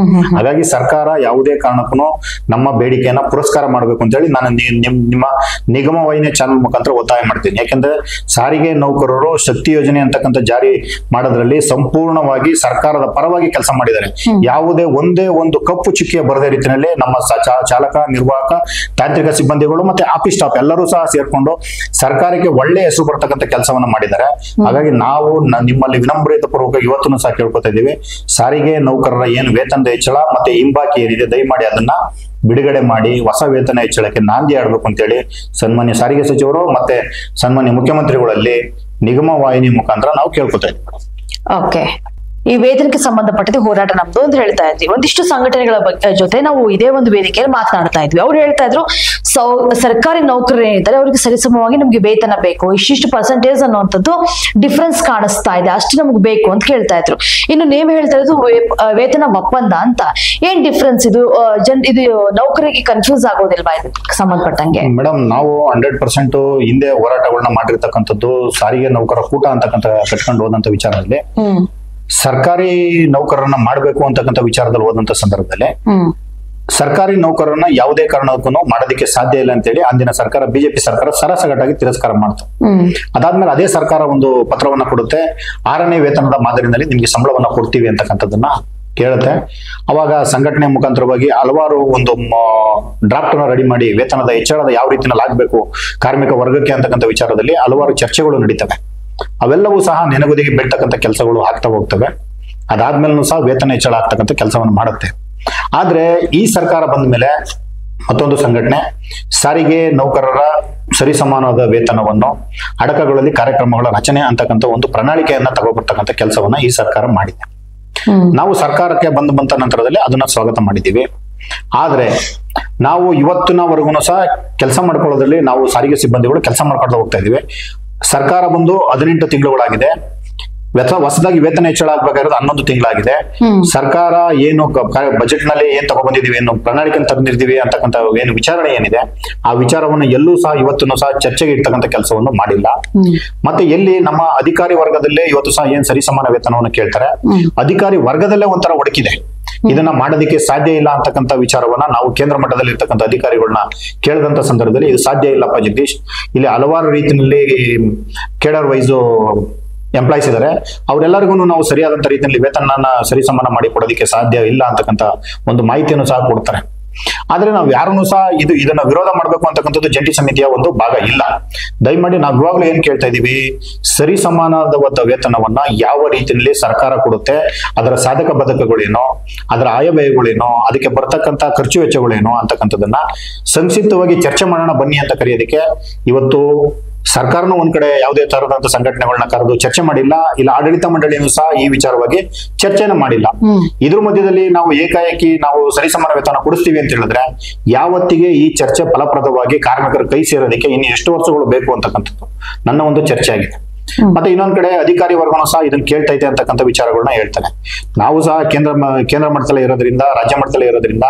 S2: ಹಾಗಾಗಿ ಸರ್ಕಾರ ಯಾವುದೇ ಕಾರಣಕ್ಕೂ ನಮ್ಮ ಬೇಡಿಕೆಯನ್ನ ಪುರಸ್ಕಾರ ಮಾಡಬೇಕು ಅಂತ ಹೇಳಿ ನಾನು ನಿಮ್ಮ ನಿಗಮ ವಾಹಿನಿ ಚಾನಲ್ ಮುಖಾಂತರ ಒತ್ತಾಯ ಮಾಡ್ತೀನಿ. ಯಾಕೆಂದ್ರೆ ಸಾರಿಗೆ ನೌಕರರು ಶಕ್ತಿ ಯೋಜನೆ ಅಂತಕ್ಕಂಥ ಜಾರಿ ಮಾಡೋದ್ರಲ್ಲಿ ಸಂಪೂರ್ಣವಾಗಿ ಸರ್ಕಾರದ ಪರವಾಗಿ ಕೆಲಸ ಮಾಡಿದ್ದಾರೆ. ಯಾವುದೇ ಒಂದೇ ಒಂದು ಕಪ್ಪು ಚುಕ್ಕಿಯ ಬರದೇ ರೀತಿಯಲ್ಲಿ ನಮ್ಮ ಚಾಲಕ, ನಿರ್ವಾಹಕ, ತಾಂತ್ರಿಕ ಸಿಬ್ಬಂದಿಗಳು ಮತ್ತೆ ಆಫೀಸ್ ಸ್ಟಾಫ್ ಎಲ್ಲರೂ ಸಹ ಸೇರ್ಕೊಂಡು ಸರ್ಕಾರಕ್ಕೆ ಒಳ್ಳೆ ಹೆಸರು ಬರ್ತಕ್ಕಂಥ ಕೆಲಸವನ್ನ ಮಾಡಿದ್ದಾರೆ. ಹಾಗಾಗಿ ನಾವು ನಿಮ್ಮಲ್ಲಿ ವಿನಮ್ರತೆ ಪೂರ್ವಕ ಇವತ್ತು ಸಹ ಕೇಳ್ಕೊತಾ ಇದ್ದೀವಿ, ಸಾರಿಗೆ ನೌಕರರ ಏನು ವೇತನದ ಹೆಚ್ಚಳ ಮತ್ತೆ ಹಿಂಬಾಕಿ ಏನಿದೆ ದಯಮಾಡಿ ಅದನ್ನ ಬಿಡುಗಡೆ ಮಾಡಿ ಹೊಸ ವೇತನ ಹೆಚ್ಚಳಕ್ಕೆ ನಾಂದಿ ಆಡ್ಬೇಕು ಅಂತೇಳಿ ಸನ್ಮಾನ್ಯ ಸಾರಿಗೆ ಸಚಿವರು ಮತ್ತೆ ಸನ್ಮಾನ್ಯ ಮುಖ್ಯಮಂತ್ರಿಗಳಲ್ಲಿ ನಿಗಮ ವಾಹಿನಿ ಮುಖಾಂತರ ನಾವು ಕೇಳ್ಕೊತಾ ಇದ್ದೀವಿ.
S1: ಓಕೆ, ಈ ವೇತನಕ್ಕೆ ಸಂಬಂಧಪಟ್ಟಂತೆ ಹೋರಾಟ ನಮ್ದು ಅಂತ ಹೇಳ್ತಾ ಇದ್ವಿ. ಒಂದಿಷ್ಟು ಸಂಘಟನೆಗಳ ಜೊತೆ ನಾವು ಇದೇ ಒಂದು ವೇದಿಕೆಯಲ್ಲಿ ಮಾತನಾಡ್ತಾ ಇದ್ವಿ. ಅವ್ರು ಹೇಳ್ತಾ ಇದ್ರು ಸರ್ಕಾರಿ ನೌಕರರು ಏನಿದ್ದಾರೆ ಅವರಿಗೆ ಸರಿಸಮವಾಗಿ ನಮ್ಗೆ ವೇತನ ಬೇಕು, ಇಷ್ಟಿಷ್ಟು ಪರ್ಸೆಂಟೇಜ್ ಅನ್ನುವಂಥದ್ದು ಡಿಫ್ರೆನ್ಸ್ ಕಾಣಿಸ್ತಾ ಇದೆ, ಅಷ್ಟು ನಮ್ಗೆ ಬೇಕು ಅಂತ ಕೇಳ್ತಾ ಇದ್ರು. ಇನ್ನು ನೀವು ಹೇಳ್ತಾ ಇರೋದು ವೇತನ ಒಪ್ಪಂದ ಅಂತ. ಏನ್ ಡಿಫ್ರೆನ್ಸ್ ಇದು? ಇದು ನೌಕರಿಗೆ ಕನ್ಫ್ಯೂಸ್ ಆಗೋದಿಲ್ವಾ ಇದಕ್ಕೆ ಸಂಬಂಧಪಟ್ಟಂಗೆ?
S2: ಮೇಡಮ್, ನಾವು 100% ಹಿಂದೆ ಹೋರಾಟಗಳನ್ನ ಮಾಡಿರ್ತಕ್ಕಂಥದ್ದು ಸಾರಿಗೆ ನೌಕರ ಕೂಟ ಅಂತಕ್ಕಂಥ ಕಟ್ಕೊಂಡು ಹೋದಂತ ವಿಚಾರದಲ್ಲಿ ಸರ್ಕಾರಿ ನೌಕರರನ್ನ ಮಾಡ್ಬೇಕು ಅಂತಕ್ಕಂಥ ವಿಚಾರದಲ್ಲಿ ಹೋದಂತ ಸಂದರ್ಭದಲ್ಲಿ ಸರ್ಕಾರಿ ನೌಕರರನ್ನ ಯಾವುದೇ ಕಾರಣಕ್ಕೂ ಮಾಡೋದಕ್ಕೆ ಸಾಧ್ಯ ಇಲ್ಲ ಅಂತೇಳಿ ಅಂದಿನ ಸರ್ಕಾರ, ಬಿಜೆಪಿ ಸರ್ಕಾರ ಸರಾಸಗಟಾಗಿ ತಿರಸ್ಕಾರ ಮಾಡ್ತು. ಅದಾದ್ಮೇಲೆ ಅದೇ ಸರ್ಕಾರ ಒಂದು ಪತ್ರವನ್ನ ಕೊಡುತ್ತೆ, 6ನೇ ವೇತನದ ಮಾದರಿನಲ್ಲಿ ನಿಮ್ಗೆ ಸಂಬಳವನ್ನ ಕೊಡ್ತೀವಿ ಅಂತಕ್ಕಂಥದ್ದನ್ನ ಕೇಳುತ್ತೆ. ಅವಾಗ ಸಂಘಟನೆ ಮುಖಾಂತರವಾಗಿ ಹಲವಾರು ಒಂದು ಡ್ರಾಫ್ಟ್ ಅನ್ನ ರೆಡಿ ಮಾಡಿ ವೇತನದ ಹೆಚ್ಚಳದ ಯಾವ ರೀತಿಯಲ್ಲಿ ಆಗ್ಬೇಕು ಕಾರ್ಮಿಕ ವರ್ಗಕ್ಕೆ ಅಂತಕ್ಕಂಥ ವಿಚಾರದಲ್ಲಿ ಹಲವಾರು ಚರ್ಚೆಗಳು ನಡೀತವೆ. ಅವೆಲ್ಲವೂ ಸಹ ನೆನಗುದಿಗೆ ಬೀಳ್ತಕ್ಕಂಥ ಕೆಲಸಗಳು ಆಗ್ತಾ ಹೋಗ್ತವೆ. ಅದಾದ್ಮೇಲೂ ಸಹ ವೇತನ ಹೆಚ್ಚಳ ಆಗ್ತಕ್ಕಂಥ ಕೆಲಸವನ್ನು ಮಾಡುತ್ತೆ. ಆದ್ರೆ ಈ ಸರ್ಕಾರ ಬಂದ ಮೇಲೆ ಮತ್ತೊಂದು ಸಂಘಟನೆ ಸಾರಿಗೆ ನೌಕರರ ಸರಿಸಮಾನವಾದ ವೇತನವನ್ನು ಅಡಕಗಳಲ್ಲಿ ಕಾರ್ಯಕ್ರಮಗಳ ರಚನೆ ಅಂತಕ್ಕಂಥ ಒಂದು ಪ್ರಣಾಳಿಕೆಯನ್ನ ತಗೋಬರ್ತಕ್ಕಂಥ ಕೆಲಸವನ್ನ ಈ ಸರ್ಕಾರ ಮಾಡಿದೆ. ನಾವು ಸರ್ಕಾರಕ್ಕೆ ಬಂದ ನಂತರದಲ್ಲಿ ಅದನ್ನ ಸ್ವಾಗತ ಮಾಡಿದ್ದೀವಿ. ಆದ್ರೆ ನಾವು ಇವತ್ತಿನವರೆಗೂ ಸಹ ಕೆಲಸ ಮಾಡ್ಕೊಳ್ಳೋದ್ರಲ್ಲಿ ನಾವು ಸಾರಿಗೆ ಸಿಬ್ಬಂದಿಗಳು ಕೆಲಸ ಮಾಡ್ಕೊಂಡು ಹೋಗ್ತಾ ಇದೀವಿ. ಸರ್ಕಾರ ಬಂದು 18 ತಿಂಗಳುಗಳಾಗಿದೆ. ಹೊಸದಾಗಿ ವೇತನ ಹೆಚ್ಚಳ ಆಗ್ಬೇಕಾಗಿರೋದು 11 ತಿಂಗಳಾಗಿದೆ. ಸರ್ಕಾರ ಏನು ಬಜೆಟ್ ನಲ್ಲಿ ಏನ್ ತಗೊಬಂದಿದೀವಿ, ಏನು ಪ್ರಣಾಳಿಕೆ ತಂದಿರ್ತೀವಿ ಅಂತಕ್ಕಂಥ ಏನು ವಿಚಾರಣೆ ಏನಿದೆ ಆ ವಿಚಾರವನ್ನು ಎಲ್ಲೂ ಸಹ ಇವತ್ತು ಸಹ ಚರ್ಚೆಗೆ ಇರ್ತಕ್ಕಂಥ ಕೆಲಸವನ್ನು ಮಾಡಿಲ್ಲ. ಮತ್ತೆ ಎಲ್ಲಿ ನಮ್ಮ ಅಧಿಕಾರಿ ವರ್ಗದಲ್ಲೇ ಇವತ್ತು ಸಹ ಏನ್ ಸರಿಸಮಾನ ವೇತನವನ್ನು ಕೇಳ್ತಾರೆ, ಅಧಿಕಾರಿ ವರ್ಗದಲ್ಲೇ ಒಂಥರ ಒಡಕಿದೆ. ಇದನ್ನ ಮಾಡೋದಕ್ಕೆ ಸಾಧ್ಯ ಇಲ್ಲ ಅಂತಕ್ಕಂಥ ವಿಚಾರವನ್ನ ನಾವು ಕೇಂದ್ರ ಮಟ್ಟದಲ್ಲಿ ಇರ್ತಕ್ಕಂಥ ಅಧಿಕಾರಿಗಳನ್ನ ಕೇಳಿದಂತ ಸಂದರ್ಭದಲ್ಲಿ ಇದು ಸಾಧ್ಯ ಇಲ್ಲಪ್ಪ ಜಗದೀಶ್, ಇಲ್ಲಿ ಹಲವಾರು ರೀತಿಯಲ್ಲಿ ಕೇಡರ್ ವೈಸ್ ಎಂಪ್ಲಾಯ್ಸ್ ಇದ್ದಾರೆ, ಅವರೆಲ್ಲರಿಗೂ ನಾವು ಸರಿಯಾದಂತ ರೀತಿಯಲ್ಲಿ ವೇತನ ಸರಿಸಮಾನ ಮಾಡಿ ಕೊಡೋದಕ್ಕೆ ಸಾಧ್ಯ ಇಲ್ಲ ಅಂತಕ್ಕಂಥ ಒಂದು ಮಾಹಿತಿಯನ್ನು ಸಹ ಕೊಡ್ತಾರೆ. ಆದ್ರೆ ನಾವು ಯಾರನ್ನು ಸಹ ಇದನ್ನ ವಿರೋಧ ಮಾಡ್ಬೇಕು ಅಂತಕ್ಕಂಥದ್ದು ಜಂಟಿ ಸಮಿತಿಯ ಒಂದು ಭಾಗ ಇಲ್ಲ. ದಯಮಾಡಿ ನಾವು ಇವಾಗಲೂ ಏನ್ ಕೇಳ್ತಾ ಇದೀವಿ, ಸರಿ ಸಮಾನವಾದ ವೇತನವನ್ನ ಯಾವ ರೀತಿಯಲ್ಲಿ ಸರ್ಕಾರ ಕೊಡುತ್ತೆ, ಅದರ ಸಾಧಕ ಬಾಧಕಗಳೇನೋ, ಅದರ ಆಯವ್ಯಯಗಳೇನೋ, ಅದಕ್ಕೆ ಬರ್ತಕ್ಕಂಥ ಖರ್ಚು ವೆಚ್ಚಗಳೇನೋ ಅಂತಕ್ಕಂಥದ್ದನ್ನ ಸಂಕ್ಷಿಪ್ತವಾಗಿ ಚರ್ಚೆ ಮಾಡೋಣ ಬನ್ನಿ ಅಂತ ಕರೆಯೋದಕ್ಕೆ ಇವತ್ತು ಸರ್ಕಾರನೂ ಒಂದ್ ಕಡೆ ಯಾವುದೇ ತರದಂತ ಸಂಘಟನೆಗಳನ್ನ ಕರೆದು ಚರ್ಚೆ ಮಾಡಿಲ್ಲ, ಇಲ್ಲ ಆಡಳಿತ ಮಂಡಳಿಯನ್ನು ಸಹ ಈ ವಿಚಾರವಾಗಿ ಚರ್ಚೆನ ಮಾಡಿಲ್ಲ. ಇದ್ರ ಮಧ್ಯದಲ್ಲಿ ನಾವು ಏಕಾಏಕಿ ನಾವು ಸರಿಸಮಾನ ವೇತನ ಕೊಡಿಸ್ತೀವಿ ಅಂತ ಹೇಳಿದ್ರೆ ಯಾವತ್ತಿಗೆ ಈ ಚರ್ಚೆ ಫಲಪ್ರದವಾಗಿ ಕಾರ್ಮಿಕರ ಕೈ ಸೇರೋದಕ್ಕೆ ಇನ್ನು ಎಷ್ಟು ವರ್ಷಗಳು ಬೇಕು ಅಂತಕ್ಕಂಥದ್ದು ನನ್ನ ಒಂದು ಚರ್ಚೆ ಆಗಿದೆ. ಮತ್ತೆ ಇನ್ನೊಂದ್ ಕಡೆ ಅಧಿಕಾರಿ ವರ್ಗನೂ ಸಹ ಇದನ್ನ ಕೇಳ್ತೈತೆ ಅಂತಕ್ಕಂಥ ವಿಚಾರಗಳನ್ನ ಹೇಳ್ತಾರೆ. ನಾವು ಸಹ ಕೇಂದ್ರ ಮಟ್ಟದಲ್ಲೇ ಇರೋದ್ರಿಂದ, ರಾಜ್ಯ ಮಟ್ಟದಲ್ಲೇ ಇರೋದ್ರಿಂದ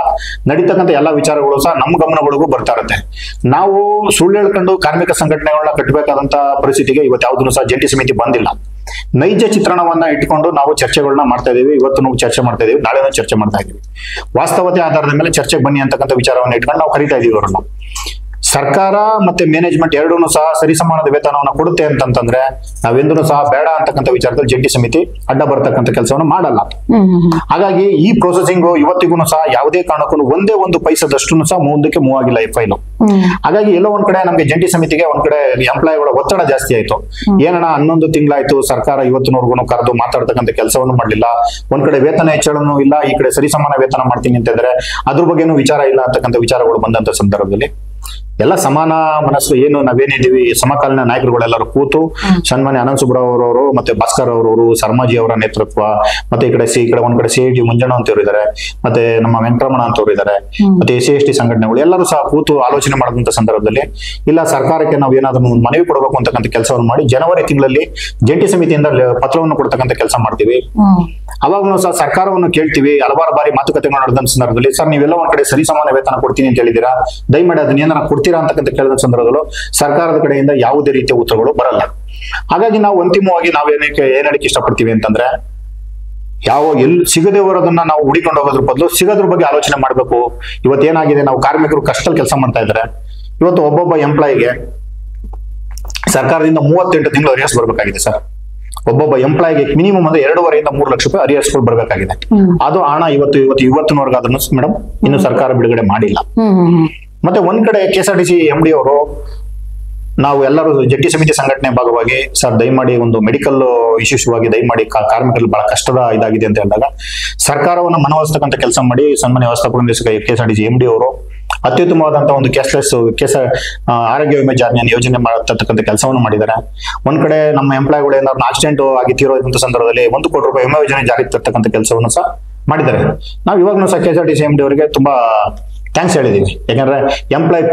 S2: ನಡೀತಕ್ಕಂಥ ಎಲ್ಲಾ ವಿಚಾರಗಳು ಸಹ ನಮ್ಮ ಗಮನಗಳಿಗೂ ಬರ್ತಾ ಇರುತ್ತೆ. ನಾವು ಸುಳ್ಳು ಹೇಳ್ಕೊಂಡು ಕಾರ್ಮಿಕ ಸಂಘಟನೆಗಳನ್ನ ಕಟ್ಟಬೇಕಾದಂತ ಪರಿಸ್ಥಿತಿಗೆ ಇವತ್ತು ಯಾವುದನ್ನು ಸಹ ಜಂಟಿ ಸಮಿತಿ ಬಂದಿಲ್ಲ. ನೈಜ ಚಿತ್ರಣವನ್ನ ಇಟ್ಕೊಂಡು ನಾವು ಚರ್ಚೆಗಳನ್ನ ಮಾಡ್ತಾ ಇದೀವಿ. ಇವತ್ತು ನಾವು ಚರ್ಚೆ ಮಾಡ್ತಾ ಇದೀವಿ, ನಾಳೆನೂ ಚರ್ಚೆ ಮಾಡ್ತಾ ಇದೀವಿ. ವಾಸ್ತವತೆ ಆಧಾರದ ಮೇಲೆ ಚರ್ಚೆಗೆ ಬನ್ನಿ ಅಂತಕ್ಕಂಥ ವಿಚಾರವನ್ನ ಇಟ್ಕೊಂಡು ನಾವು ಕರೀತಾ ಇದೀವಿ ಅವರನ್ನ. ಸರ್ಕಾರ ಮತ್ತೆ ಮ್ಯಾನೇಜ್ಮೆಂಟ್ ಎರಡೂ ಸಹ ಸರಿಸಮಾನದ ವೇತನವನ್ನು ಕೊಡುತ್ತೆ ಅಂತಂದ್ರೆ ನಾವೆಂದೂ ಸಹ ಬೇಡ ಅಂತಕ್ಕಂಥ ವಿಚಾರದಲ್ಲಿ ಜಂಟಿ ಸಮಿತಿ ಅಡ್ಡ ಬರ್ತಕ್ಕಂಥ ಕೆಲಸವನ್ನು ಮಾಡಲ್ಲ. ಹಾಗಾಗಿ ಈ ಪ್ರೊಸೆಸಿಂಗ್ ಇವತ್ತಿಗೂ ಸಹ ಯಾವುದೇ ಕಾರಣಕ್ಕೂ ಒಂದೇ ಒಂದು ಪೈಸದಷ್ಟು ಸಹ ಮುಂದಕ್ಕೆ ಮೂವ್ ಆಗಿಲ್ಲ ಈ ಫೈಲು. ಹಾಗಾಗಿ ಎಲ್ಲೋ ಒಂದ್ ಕಡೆ ನಮ್ಗೆ ಜಂಟಿ ಸಮಿತಿಗೆ ಒಂದ್ ಕಡೆ ಎಂಪ್ಲಾಯಿಗಳ ಒತ್ತಡ ಜಾಸ್ತಿ ಆಯ್ತು. ಏನಣ್ಣ 11 ತಿಂಗಳಾಯ್ತು ಸರ್ಕಾರ ಇವತ್ತಿನವರೆಗೂ ಕರೆದು ಮಾತಾಡ್ತಕ್ಕಂಥ ಕೆಲಸವನ್ನು ಮಾಡ್ಲಿಲ್ಲ, ಒಂದ್ ಕಡೆ ವೇತನ ಹೆಚ್ಚಳನೂ ಇಲ್ಲ, ಈ ಕಡೆ ಸರಿಸಮಾನ ವೇತನ ಮಾಡ್ತೀನಿ ಅಂತಂದ್ರೆ ಅದ್ರ ಬಗ್ಗೆನೂ ವಿಚಾರ ಇಲ್ಲ ಅಂತಕ್ಕಂಥ ವಿಚಾರಗಳು ಬಂದಂತ ಸಂದರ್ಭದಲ್ಲಿ ಎಲ್ಲ ಸಮಾನ ಮನಸ್ಸು ಏನು ನಾವೇನಿದ್ದೀವಿ ಸಮಕಾಲೀನ ನಾಯಕರುಗಳೆಲ್ಲರೂ ಕೂತು ಸನ್ಮಾನ್ಯ ಅನಂತ ಸುಬ್ರಾವ್ ಮತ್ತೆ ಭಾಸ್ಕರ್ ಅವರವರು, ಸರ್ಮಾಜಿ ಅವರ ನೇತೃತ್ವ, ಮತ್ತೆ ಈ ಕಡೆ ಒಂದ್ ಕಡೆ CIT ಮುಂಜಾನ ಅಂತವ್ರು ಇದ್ದಾರೆ, ಮತ್ತೆ ನಮ್ಮ ವೆಂಕಟರಮಣ ಅಂತವ್ರು ಇದ್ದಾರೆ, ಮತ್ತೆ SC/ST ಸಂಘಟನೆಗಳು ಎಲ್ಲರೂ ಸಹ ಕೂತು ಆಲೋಚನೆ ಮಾಡಿದಂತ ಸಂದರ್ಭದಲ್ಲಿ ಇಲ್ಲ ಸರ್ಕಾರಕ್ಕೆ ನಾವು ಏನಾದ್ರೂ ಮನವಿ ಕೊಡಬೇಕು ಅಂತಕ್ಕಂಥ ಕೆಲಸವನ್ನು ಮಾಡಿ ಜನವರಿ ತಿಂಗಳಲ್ಲಿ ಜಂಟಿ ಸಮಿತಿಯಿಂದ ಪತ್ರವನ್ನು ಕೊಡ್ತಕ್ಕಂಥ ಕೆಲಸ ಮಾಡ್ತೀವಿ. ಅವಾಗಲೂ ಸಹ ಸರ್ಕಾರವನ್ನು ಕೇಳ್ತೀವಿ, ಹಲವಾರು ಬಾರಿ ಮಾತುಕತೆಗಳು ನಡೆದಂತ ಸಂದರ್ಭದಲ್ಲಿ ಸರ್ ನೀವೆಲ್ಲ ಒಂದ್ ಕಡೆ ಸರಿಸಮಾನ ವೇತನ ಕೊಡ್ತೀನಿ ಅಂತ ಹೇಳಿದೀರಾ, ದಯಮಾಡಿ ಅದನ್ನ ಏನಾರ ಕೊಡ್ತೀರಾ ಅಂತಕ್ಕಂಥ ಕೇಳಿದ ಸಂದರ್ಭದಲ್ಲೂ ಸರ್ಕಾರದ ಕಡೆಯಿಂದ ಯಾವುದೇ ರೀತಿಯ ಉತ್ತರಗಳು ಬರಲ್ಲ. ಹಾಗಾಗಿ ನಾವು ಅಂತಿಮವಾಗಿ ಏನ್ ಹೇಳಕ್ಕೆ ಇಷ್ಟಪಡ್ತೀವಿ ಅಂತಂದ್ರೆ ಎಲ್ಲಿ ಸಿಗದೆ ಬರೋದನ್ನ ನಾವು ಹುಡಿಕೊಂಡು ಹೋಗೋದ್ರ ಬದಲು ಸಿಗೋದ್ರ ಬಗ್ಗೆ ಆಲೋಚನೆ ಮಾಡಬೇಕು. ಇವತ್ತೇನಾಗಿದೆ, ನಾವು ಕಾರ್ಮಿಕರು ಕಷ್ಟದಲ್ಲಿ ಕೆಲಸ ಮಾಡ್ತಾ ಇದ್ದಾರೆ. ಇವತ್ತು ಒಬ್ಬೊಬ್ಬ ಎಂಪ್ಲಾಯಿಗೆ ಸರ್ಕಾರದಿಂದ 38 ತಿಂಗಳು ಅರಿಯರ್ಸ್ ಬರ್ಬೇಕಾಗಿದೆ ಸರ್. ಒಬ್ಬೊಬ್ಬ ಎಂಪ್ಲಾಯಿಗೆ ಮಿನಿಮಮ್ ಅಂದ್ರೆ 2.5 ಇಂದ 3 ಲಕ್ಷ ರೂಪಾಯಿ ಅರಿಯರ್ಸ್ಗಳು ಬರ್ಬೇಕಾಗಿದೆ. ಅದು ಹಣ ಇವತ್ತಿನವರೆಗಾದ್ರೂ ಮೇಡಮ್ ಇನ್ನು ಸರ್ಕಾರ ಬಿಡುಗಡೆ ಮಾಡಿಲ್ಲ. ಮತ್ತೆ ಒಂದ್ ಕಡೆ KSRTC MD ಅವರು ನಾವು ಎಲ್ಲರೂ ಜಂಟಿ ಸಮಿತಿ ಸಂಘಟನೆ ಭಾಗವಾಗಿ ಸರ್ ದಯಮಾಡಿ ಒಂದು ಮೆಡಿಕಲ್ ಇಶ್ಯೂಸ್ವಾಗಿ ದಯಮಾಡಿ ಕಾರ್ಮಿಕರಲ್ಲಿ ಬಹಳ ಕಷ್ಟದ ಇದಾಗಿದೆ ಅಂತ ಹೇಳಿದಾಗ ಸರ್ಕಾರವನ್ನ ಮನವೊಲಿಸ್ತಕ್ಕಂಥ ಕೆಲಸ ಮಾಡಿ ಸನ್ಮಾನ್ಯ ವ್ಯವಸ್ಥಾಪಕ ನಿರ್ದೇಶಕ KSRTC MD ಅವರು ಅತ್ಯುತ್ತಮವಾದಂತಹ ಒಂದು ಕ್ಯಾಶ್ಲೆಸ್ ಆರೋಗ್ಯ ವಿಮೆ ಯೋಜನೆ ಮಾಡತಕ್ಕಂಥ ಕೆಲಸವನ್ನು ಮಾಡಿದ್ದಾರೆ. ಒಂದ್ ಕಡೆ ನಮ್ಮ ಎಂಪ್ಲಾಯಿಗಳು ಏನಾದ್ರು ಆಕ್ಸಿಡೆಂಟ್ ಆಗಿ ತೀರೋದಂತ ಸಂದರ್ಭದಲ್ಲಿ 1 ಕೋಟಿ ರೂಪಾಯಿ ವಿಮೆ ಯೋಜನೆ ಜಾರಿಗೆ ತರ್ತಕ್ಕಂಥ ಕೆಲಸವನ್ನು ಸಹ ಮಾಡಿದ್ದಾರೆ. ನಾವು ಇವಾಗಲೂ ಸಹ KSRTC MD ಅವರಿಗೆ ತುಂಬಾ ಥ್ಯಾಂಕ್ಸ್ ಹೇಳಿದೀವಿ. ಯಾಕಂದ್ರೆ ಎಂಪ್ಲಾಯ್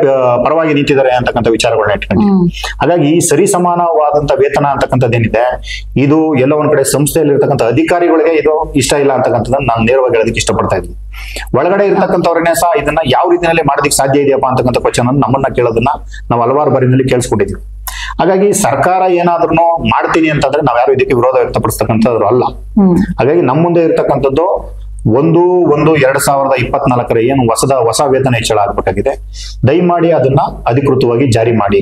S2: ಪರವಾಗಿ ನಿಂತಿದ್ದಾರೆ ಅಂತಕ್ಕಂಥ ವಿಚಾರಗಳನ್ನ ಇಟ್ಕೊಂಡು. ಹಾಗಾಗಿ ಈ ಸರಿ ಸಮಾನವಾದಂತ ವೇತನ ಅಂತಕ್ಕಂಥದ್ದೇನಿದೆ ಇದು ಎಲ್ಲ ಒಂದ್ ಕಡೆ ಸಂಸ್ಥೆಯಲ್ಲಿ ಇರ್ತಕ್ಕಂಥ ಅಧಿಕಾರಿಗಳಿಗೆ ಇದು ಇಷ್ಟ ಇಲ್ಲ ಅಂತಕ್ಕಂಥದ್ದನ್ನ ನಾನು ನೇರವಾಗಿ ಹೇಳೋದಕ್ಕೆ ಇಷ್ಟಪಡ್ತಾ ಇದ್ದೀನಿ. ಒಳಗಡೆ ಇರ್ತಕ್ಕಂಥವ್ರನ್ನೇ ಸಹ ಇದನ್ನ ಯಾವ ರೀತಿಯಲ್ಲಿ ಮಾಡೋದಕ್ಕೆ ಸಾಧ್ಯ ಇದೆಯಪ್ಪ ಅಂತಕ್ಕಂಥ ಕ್ವಶನ್ ನಮ್ಮನ್ನ ಕೇಳೋದನ್ನ ನಾವು ಹಲವಾರು ಬಾರಿನಲ್ಲಿ ಕೇಳಿಸ್ಕೊಂಡಿದ್ವಿ. ಹಾಗಾಗಿ ಸರ್ಕಾರ ಏನಾದ್ರೂ ಮಾಡ್ತೀನಿ ಅಂತಂದ್ರೆ ನಾವ್ ಯಾರು ಇದಕ್ಕೆ ವಿರೋಧ ವ್ಯಕ್ತಪಡಿಸ್ತಕ್ಕಂಥವ್ರು ಅಲ್ಲ. ಹಾಗಾಗಿ ನಮ್ಮ ಮುಂದೆ ಇರ್ತಕ್ಕಂಥದ್ದು 1/1/2024 ಏನು ಹೊಸ ವೇತನ ಹೆಚ್ಚಳ ಆಗ್ಬೇಕಾಗಿದೆ. ದಯಮಾಡಿ ಅದನ್ನ ಅಧಿಕೃತವಾಗಿ ಜಾರಿ ಮಾಡಿ.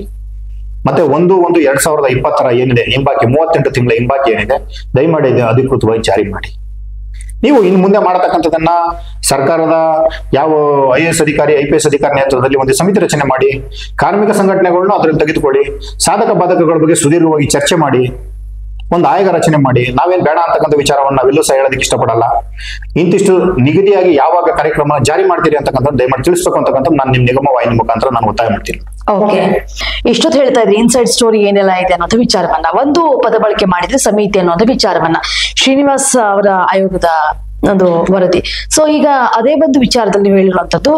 S2: ಮತ್ತೆ 1/1/2020 ಏನಿದೆ ಹಿಂಬಾಕಿ 38 ತಿಂಗಳ ಹಿಂಬಾಕಿ ಏನಿದೆ ದಯಮಾಡಿ ಅಧಿಕೃತವಾಗಿ ಜಾರಿ ಮಾಡಿ. ನೀವು ಇನ್ನು ಮುಂದೆ ಮಾಡತಕ್ಕಂಥದನ್ನ ಸರ್ಕಾರದ ಯಾವ IAS ಅಧಿಕಾರಿ IPS ಅಧಿಕಾರಿ ನೇತೃತ್ವದಲ್ಲಿ ಒಂದು ಸಮಿತಿ ರಚನೆ ಮಾಡಿ ಕಾರ್ಮಿಕ ಸಂಘಟನೆಗಳನ್ನ ಅದರಲ್ಲಿ ತೆಗೆದುಕೊಳ್ಳಿ, ಸಾಧಕ ಬಾಧಕಗಳ ಬಗ್ಗೆ ಸುದೀರ್ಘವಾಗಿ ಚರ್ಚೆ ಮಾಡಿ, ಒಂದು ಆಯೋಗ ರಚನೆ ಮಾಡಿ. ನಾವೇನ್ ಬೇಡ ಅಂತಕ್ಕಂಥ ವಿಚಾರವನ್ನು ನಾವೆಲ್ಲೂ ಸಹ ಹೇಳೋದಕ್ಕೆ ಇಷ್ಟಪಡಲ್ಲ. ಇಂತಿಷ್ಟು ನಿಗದಿಯಾಗಿ ಯಾವಾಗ ಕಾರ್ಯಕ್ರಮ ಜಾರಿ ಮಾಡ್ತೀರಿ ಅಂತಕ್ಕಂಥ ದಯಮಾಡಿ ತಿಳಿಸ್ಬೇಕು ಅಂತಕ್ಕಂಥ ನಾನು ನಿಮ್ ನಿಗಮ ವಾಹಿನಿ ಮುಖಾಂತರ ನಾನು ಒತ್ತಾಯ ಮಾಡ್ತೀನಿ.
S1: ಓಕೆ, ಇಷ್ಟೊತ್ತು ಹೇಳ್ತಾ ಇದ್ರಿ ಇನ್ಸೈಡ್ ಸ್ಟೋರಿ ಏನೆಲ್ಲ ಇದೆ ಅನ್ನೋದು ವಿಚಾರವನ್ನ, ಒಂದು ಪದ ಬಳಕೆ ಮಾಡಿದ್ರೆ ಸಮಿತಿ ಅನ್ನೋದು ವಿಚಾರವನ್ನ, ಶ್ರೀನಿವಾಸ್ ಅವರ ಆಯೋಗದ ಒಂದು ವರದಿ. ಸೊ ಈಗ ಅದೇ ಒಂದು ವಿಚಾರದಲ್ಲಿ ನೀವು ಹೇಳಿರುವಂತದ್ದು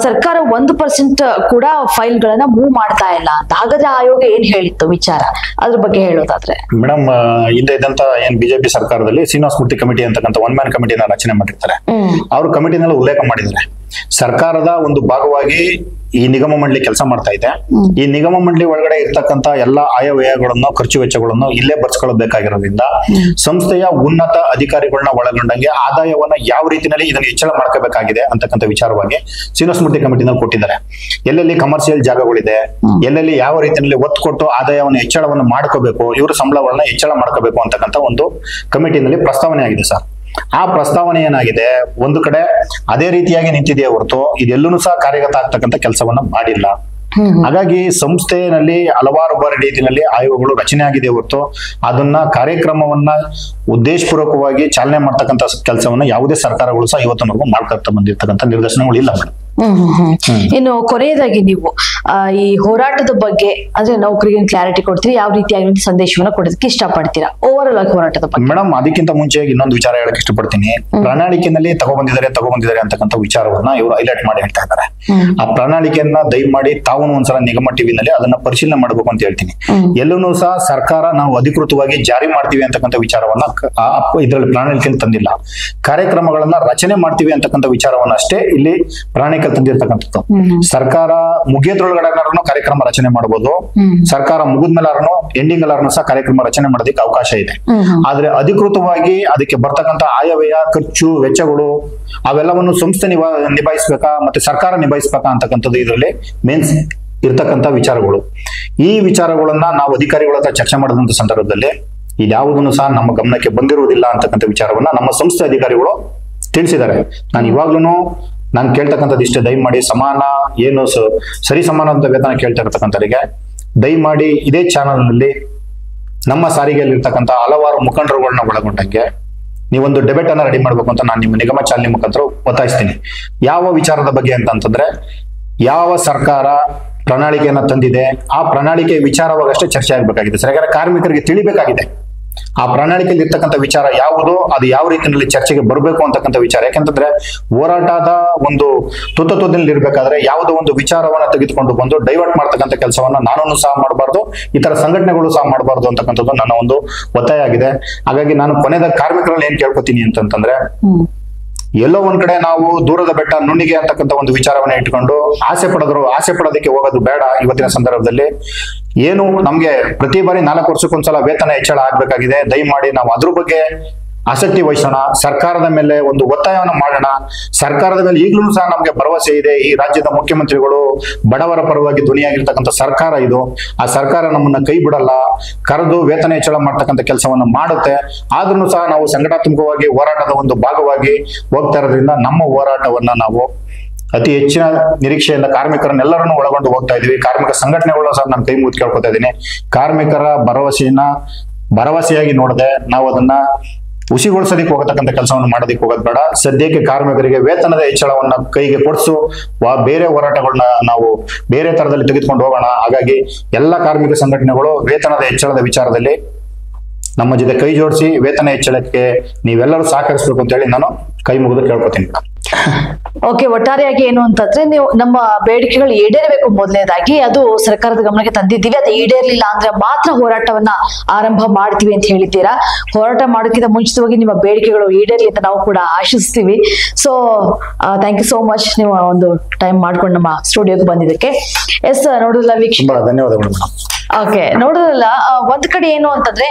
S1: ಸರ್ಕಾರ 1% ಕೂಡ ಫೈಲ್ ಗಳನ್ನ ಮೂವ್ ಮಾಡ್ತಾ ಇಲ್ಲ ಅಂತ. ಹಾಗಾದ್ರೆ ಆಯೋಗ ಏನ್ ಹೇಳಿತ್ತು ವಿಚಾರ, ಅದ್ರ ಬಗ್ಗೆ ಹೇಳೋದಾದ್ರೆ?
S2: ಮೇಡಮ್, ಹಿಂದೆ ಇದ್ದಂತ ಏನ್ ಬಿಜೆಪಿ ಸರ್ಕಾರದಲ್ಲಿ ಶ್ರೀನಿವಾಸ್ ಮೂರ್ತಿ ಕಮಿಟಿ ಅಂತಕ್ಕಂಥ 1 ಮ್ಯಾನ್ ಕಮಿಟಿನ ರಚನೆ ಮಾಡಿರ್ತಾರೆ. ಅವರು ಕಮಿಟಿನೆಲ್ಲ ಉಲ್ಲೇಖ ಮಾಡಿದ್ದಾರೆ. ಸರ್ಕಾರದ ಒಂದು ಭಾಗವಾಗಿ ಈ ನಿಗಮ ಮಂಡಳಿ ಕೆಲಸ ಮಾಡ್ತಾ ಇದೆ. ಈ ನಿಗಮ ಮಂಡಳಿ ಒಳಗಡೆ ಇರ್ತಕ್ಕಂಥ ಎಲ್ಲಾ ಆಯವ್ಯಯಗಳನ್ನು ಖರ್ಚು ವೆಚ್ಚಗಳನ್ನು ಇಲ್ಲೇ ಬರ್ಸ್ಕೊಳ್ಳಬೇಕಾಗಿರೋದ್ರಿಂದ ಸಂಸ್ಥೆಯ ಉನ್ನತ ಅಧಿಕಾರಿಗಳನ್ನ ಒಳಗೊಂಡಂಗೆ ಆದಾಯವನ್ನ ಯಾವ ರೀತಿಯಲ್ಲಿ ಇದನ್ನು ಹೆಚ್ಚಳ ಮಾಡ್ಕೋಬೇಕಾಗಿದೆ ಅಂತಕ್ಕಂಥ ವಿಚಾರವಾಗಿ ಶ್ರೀನಿವಾಸ ಮೂರ್ತಿ ಕಮಿಟಿನಲ್ಲಿ ಕೊಟ್ಟಿದ್ದಾರೆ. ಎಲ್ಲೆಲ್ಲಿ ಕಮರ್ಷಿಯಲ್ ಜಾಗಗಳಿದೆ, ಎಲ್ಲೆಲ್ಲಿ ಯಾವ ರೀತಿಯಲ್ಲಿ ಒತ್ತು ಕೊಟ್ಟು ಆದಾಯವನ್ನು ಹೆಚ್ಚಳವನ್ನು ಮಾಡ್ಕೋಬೇಕು, ಇವರು ಸಂಬಳಗಳನ್ನ ಹೆಚ್ಚಳ ಮಾಡ್ಕೋಬೇಕು ಅಂತಕ್ಕಂಥ ಒಂದು ಕಮಿಟಿನಲ್ಲಿ ಪ್ರಸ್ತಾವನೆ ಆಗಿದೆ ಸರ್. ಆ ಪ್ರಸ್ತಾವನೆ ಏನಾಗಿದೆ, ಒಂದು ಕಡೆ ಅದೇ ರೀತಿಯಾಗಿ ನಿಂತಿದೆಯೇ ಹೊರತು ಇದೆಲ್ಲೂ ಸಹ ಕಾರ್ಯಗತ ಆಗ್ತಕ್ಕಂಥ ಕೆಲಸವನ್ನ ಮಾಡಿಲ್ಲ. ಹಾಗಾಗಿ ಸಂಸ್ಥೆಯಲ್ಲಿ ಹಲವಾರು ಬಾರಿ ರೀತಿಯಲ್ಲಿ ಆಯೋಗಗಳು ರಚನೆ ಆಗಿದೆ ಹೊರತು ಅದನ್ನ ಕಾರ್ಯಕ್ರಮವನ್ನ ಉದ್ದೇಶಪೂರ್ವಕವಾಗಿ ಚಾಲನೆ ಮಾಡ್ತಕ್ಕಂಥ ಕೆಲಸವನ್ನ ಯಾವುದೇ ಸರ್ಕಾರಗಳು ಸಹ ಇವತ್ತಿನವರೆಗೂ ಮಾಡ್ಕೊಳ್ತಾ ಬಂದಿರ್ತಕ್ಕಂಥ ನಿದರ್ಶನಗಳು ಇಲ್ಲ ಮೇಡಮ್.
S1: ಇನ್ನು ಕೊನೆಯದಾಗಿ ನೀವು ಈ ಹೋರಾಟದ ಬಗ್ಗೆ ಅಂದ್ರೆ ನೌಕರಿಗೆ ಕ್ಲಾರಿಟಿ ಕೊಡ್ತೀರಿ, ಯಾವ ರೀತಿಯಾಗಿ ಸಂದೇಶವನ್ನ ಕೊಡೋದಕ್ಕೆ ಇಷ್ಟಪಡ್ತೀರಾ ಓವರ್ ಆಲ್ ಹೋರಾಟದ ಬಗ್ಗೆ?
S2: ಮೇಡಮ್, ಅದಕ್ಕಿಂತ ಮುಂಚೆ ಇನ್ನೊಂದು ವಿಚಾರ ಹೇಳಕ್ ಇಷ್ಟಪಡ್ತೀನಿ. ಪ್ರಣಾಳಿಕೆಯಲ್ಲಿ ತಗೊಬಂದಿದ್ದಾರೆ ಅಂತಕ್ಕಂಥ ವಿಚಾರವನ್ನ ಇವರು ಹೈಲೈಟ್ ಮಾಡಿ ಹೇಳ್ತಾ ಇದ್ದಾರೆ. ಆ ಪ್ರಣಾಳಿಕೆಯನ್ನ ದಯಮಾಡಿ ತಾವು ಒಂದ್ಸಲ ನಿಗಮ ಟಿವಿನಲ್ಲಿ ಅದನ್ನ ಪರಿಶೀಲನೆ ಮಾಡಬೇಕು ಅಂತ ಹೇಳ್ತೀನಿ. ಎಲ್ಲೂ ಸಹ ಸರ್ಕಾರ ನಾವು ಅಧಿಕೃತವಾಗಿ ಜಾರಿ ಮಾಡ್ತೀವಿ ಅಂತಕ್ಕಂಥ ವಿಚಾರವನ್ನ ಇದರಲ್ಲಿ ಪ್ರಣಾಳಿಕೆಯಲ್ಲಿ ತಂದಿಲ್ಲ. ಕಾರ್ಯಕ್ರಮಗಳನ್ನ ರಚನೆ ಮಾಡ್ತೀವಿ ಅಂತಕ್ಕಂಥ ವಿಚಾರವನ್ನ ಅಷ್ಟೇ ಇಲ್ಲಿ ಪ್ರಣಾಳಿಕೆ ತಂದಿರ್ತಕ್ಕಂಥದ್ದು. ಸರ್ಕಾರ ಮುಗಿಯೋದ್ರೊಳಗಡೆ ಕಾರ್ಯಕ್ರಮ ರಚನೆ ಮಾಡಬಹುದು, ಸರ್ಕಾರ ಮುಗಿದ್ಮೇಲಾರನು ಎಂಡಿಂಗ್ ಅಲ್ಲಾರನು ಸಹ ಕಾರ್ಯಕ್ರಮ ರಚನೆ ಮಾಡೋದಕ್ಕೆ ಅವಕಾಶ ಇದೆ. ಆದ್ರೆ ಅಧಿಕೃತವಾಗಿ ಅದಕ್ಕೆ ಬರ್ತಕ್ಕಂಥ ಆಯವ್ಯಯ ಖರ್ಚು ವೆಚ್ಚಗಳು ಅವೆಲ್ಲವನ್ನು ಸಂಸ್ಥೆ ನಿಭಾಯಿಸ್ಬೇಕಾ ಮತ್ತೆ ಸರ್ಕಾರ ನಿಭಾಯಿಸ್ಬೇಕಾ ಅಂತಕ್ಕಂಥದ್ದು ಇದರಲ್ಲಿ ಮೇನ್ಸ್ ಇರ್ತಕ್ಕಂಥ ವಿಚಾರಗಳು. ಈ ವಿಚಾರಗಳನ್ನ ನಾವು ಅಧಿಕಾರಿಗಳ ಹತ್ರ ಚರ್ಚೆ ಮಾಡಿದಂತ ಸಂದರ್ಭದಲ್ಲಿ ಇದ್ಯಾವುದನ್ನು ಸಹ ನಮ್ಮ ಗಮನಕ್ಕೆ ಬಂದಿರುವುದಿಲ್ಲ ಅಂತಕ್ಕಂಥ ವಿಚಾರವನ್ನ ನಮ್ಮ ಸಂಸ್ಥೆ ಅಧಿಕಾರಿಗಳು ತಿಳಿಸಿದ್ದಾರೆ. ನಾನು ಕೇಳ್ತಕ್ಕಂಥದ್ದು ಇಷ್ಟೇ, ದಯಮಾಡಿ ಸಮಾನ ಏನು ಸರಿ ಸಮಾನವಾದ ವೇತನ ಕೇಳ್ತಾ ಇರ್ತಕ್ಕಂಥವರಿಗೆ ದಯಮಾಡಿ ಇದೇ ಚಾನಲ್ ನಲ್ಲಿ ನಮ್ಮ ಸಾರಿಗೆಯಲ್ಲಿ ಇರ್ತಕ್ಕಂಥ ಹಲವಾರು ಮುಖಂಡರುಗಳನ್ನ ಒಳಗೊಂಡಂಗೆ ನೀವೊಂದು ಡಿಬೇಟ್ ಅನ್ನ ರೆಡಿ ಮಾಡ್ಬೇಕು ಅಂತ ನಾನು ನಿಮ್ಮ ನಿಗಮ ಚಾಲನೆ ಮುಖಾಂತರ ಒತ್ತಾಯಿಸ್ತೀನಿ. ಯಾವ ವಿಚಾರದ ಬಗ್ಗೆ ಅಂತಂದ್ರೆ, ಯಾವ ಸರ್ಕಾರ ಪ್ರಣಾಳಿಕೆಯನ್ನ ತಂದಿದೆ ಆ ಪ್ರಣಾಳಿಕೆ ವಿಚಾರವಾಗಷ್ಟೇ ಚರ್ಚೆ ಆಗ್ಬೇಕಾಗಿದೆ. ಸರಿಯಾಗಿ ಕಾರ್ಮಿಕರಿಗೆ ತಿಳಿಬೇಕಾಗಿದೆ ಆ ಪ್ರಣಾಳಿಕೆಯಲ್ಲಿ ಇರ್ತಕ್ಕಂಥ ವಿಚಾರ ಯಾವುದು, ಅದು ಯಾವ ರೀತಿಯಲ್ಲಿ ಚರ್ಚೆಗೆ ಬರಬೇಕು ಅಂತಕ್ಕಂಥ ವಿಚಾರ. ಯಾಕಂತಂದ್ರೆ ಹೋರಾಟದ ಒಂದು ತುತ್ತದಲ್ಲಿ ಇರ್ಬೇಕಾದ್ರೆ ಯಾವುದೋ ಒಂದು ವಿಚಾರವನ್ನ ತೆಗೆದುಕೊಂಡು ಬಂದು ಡೈವರ್ಟ್ ಮಾಡ್ತಕ್ಕಂಥ ಕೆಲಸವನ್ನ ನಾನು ಸಹ ಮಾಡಬಾರ್ದು, ಇತರ ಸಂಘಟನೆಗಳು ಸಹ ಮಾಡಬಾರ್ದು ಅಂತಕ್ಕಂಥದ್ದು ನನ್ನ ಒಂದು ಒತ್ತಾಯ ಆಗಿದೆ. ಹಾಗಾಗಿ ನಾನು ಕೊನೆಯದಾಗ ಕಾರ್ಮಿಕರಲ್ಲಿ ಏನ್ ಕೇಳ್ಕೊತೀನಿ ಅಂತಂದ್ರೆ, ಎಲ್ಲೋ ಒಂದ್ ಕಡೆ ನಾವು ದೂರದ ಬೆಟ್ಟ ನುಣ್ಣಿಗೆ ಅಂತಕ್ಕಂಥ ಒಂದು ವಿಚಾರವನ್ನ ಇಟ್ಕೊಂಡು ಆಸೆ ಪಡೋದಕ್ಕೆ ಹೋಗೋದು ಬೇಡ. ಇವತ್ತಿನ ಸಂದರ್ಭದಲ್ಲಿ ಏನು ನಮ್ಗೆ ಪ್ರತಿ ಬಾರಿ 4 ವರ್ಷಕ್ಕೊಂದ್ಸಲ ವೇತನ ಹೆಚ್ಚಳ ಆಗ್ಬೇಕಾಗಿದೆ. ದಯಮಾಡಿ ನಾವು ಅದ್ರ ಬಗ್ಗೆ ಆಸಕ್ತಿ ವಹಿಸೋಣ, ಸರ್ಕಾರದ ಮೇಲೆ ಒಂದು ಒತ್ತಾಯವನ್ನು ಮಾಡೋಣ. ಸರ್ಕಾರದ ಮೇಲೆ ಈಗಲೂ ಸಹ ನಮಗೆ ಭರವಸೆ ಇದೆ. ಈ ರಾಜ್ಯದ ಮುಖ್ಯಮಂತ್ರಿಗಳು ಬಡವರ ಪರವಾಗಿ ಧ್ವನಿಯಾಗಿರ್ತಕ್ಕಂಥ ಸರ್ಕಾರ ಇದು. ಆ ಸರ್ಕಾರ ನಮ್ಮನ್ನ ಕೈ ಬಿಡಲ್ಲ, ಕರೆದು ವೇತನ ಹೆಚ್ಚಳ ಮಾಡ್ತಕ್ಕಂಥ ಕೆಲಸವನ್ನು ಮಾಡುತ್ತೆ. ಆದ್ರೂ ಸಹ ನಾವು ಸಂಘಟನಾತ್ಮಕವಾಗಿ ಹೋರಾಟದ ಒಂದು ಭಾಗವಾಗಿ ಹೋಗ್ತಾ ಇರೋದ್ರಿಂದ ನಮ್ಮ ಹೋರಾಟವನ್ನ ನಾವು ಅತಿ ಹೆಚ್ಚಿನ ನಿರೀಕ್ಷೆಯಿಂದ ಕಾರ್ಮಿಕರನ್ನೆಲ್ಲರನ್ನು ಒಳಗೊಂಡು ಹೋಗ್ತಾ ಇದೀವಿ. ಕಾರ್ಮಿಕ ಸಂಘಟನೆಗಳು ಸಹ ನಾನು ಕೈ ಮುಗಿದು ಕೇಳ್ಕೊತಾ ಇದ್ದೀನಿ. ಕಾರ್ಮಿಕರ ಭರವಸೆಯಾಗಿ ನೋಡದೆ ನಾವು ಅದನ್ನ ಹುಸಿಗೊಳಿಸೋದಕ್ಕೆ ಹೋಗತಕ್ಕಂಥ ಕೆಲಸವನ್ನು ಮಾಡೋದಕ್ಕೆ ಹೋಗೋದು ಬೇಡ. ಸದ್ಯಕ್ಕೆ ಕಾರ್ಮಿಕರಿಗೆ ವೇತನದ ಹೆಚ್ಚಳವನ್ನ ಕೈಗೆ ಕೊಡಿಸು, ಬೇರೆ ಹೋರಾಟಗಳನ್ನ ನಾವು ಬೇರೆ ತರದಲ್ಲಿ ತೆಗೆದುಕೊಂಡು ಹೋಗೋಣ. ಹಾಗಾಗಿ ಎಲ್ಲ ಕಾರ್ಮಿಕ ಸಂಘಟನೆಗಳು ವೇತನದ ಹೆಚ್ಚಳದ ವಿಚಾರದಲ್ಲಿ ನಮ್ಮ ಜೊತೆ ಕೈ ಜೋಡಿಸಿ ವೇತನ ಹೆಚ್ಚಳಕ್ಕೆ ನೀವೆಲ್ಲರೂ ಸಹಕರಿಸಬೇಕು ಅಂತ ಹೇಳಿ ನಾನು ಕೈ ಮುಗಿದು ಕೇಳ್ಕೊತೀನಿ.
S1: ಓಕೆ, ಒಟ್ಟಾರೆಯಾಗಿ ಏನು ಅಂತಂದ್ರೆ ನೀವು ನಮ್ಮ ಬೇಡಿಕೆಗಳು ಈಡೇರಬೇಕು. ಮೊದಲನೇದಾಗಿ ಅದು ಸರ್ಕಾರದ ಗಮನಕ್ಕೆ ತಂದಿದ್ದೀವಿ. ಅದು ಈಡೇರ್ಲಿಲ್ಲ ಅಂದ್ರೆ ಮಾತ್ರ ಹೋರಾಟವನ್ನ ಆರಂಭ ಮಾಡ್ತೀವಿ ಅಂತ ಹೇಳಿದ್ದೀರಾ. ಹೋರಾಟ ಮಾಡೋಕ್ಕಿಂತ ಮುಂಚಿತವಾಗಿ ನಿಮ್ಮ ಬೇಡಿಕೆಗಳು ಈಡೇರ್ಲಿ ಅಂತ ನಾವು ಕೂಡ ಆಶಿಸ್ತೀವಿ. So thank you so much, ನೀವು ಒಂದು ಟೈಮ್ ಮಾಡ್ಕೊಂಡು ನಮ್ಮ ಸ್ಟುಡಿಯೋಗೆ ಬಂದಿದ್ದಕ್ಕೆ. ಎಸ್, ನೋಡಿದ್ರಲ್ಲ ವೀಕ್ಷಕ,
S2: ಧನ್ಯವಾದಗಳು.
S1: ಓಕೆ, ನೋಡೋದಲ್ಲ, ಒಂದ್ ಕಡೆ ಏನು ಅಂತಂದ್ರೆ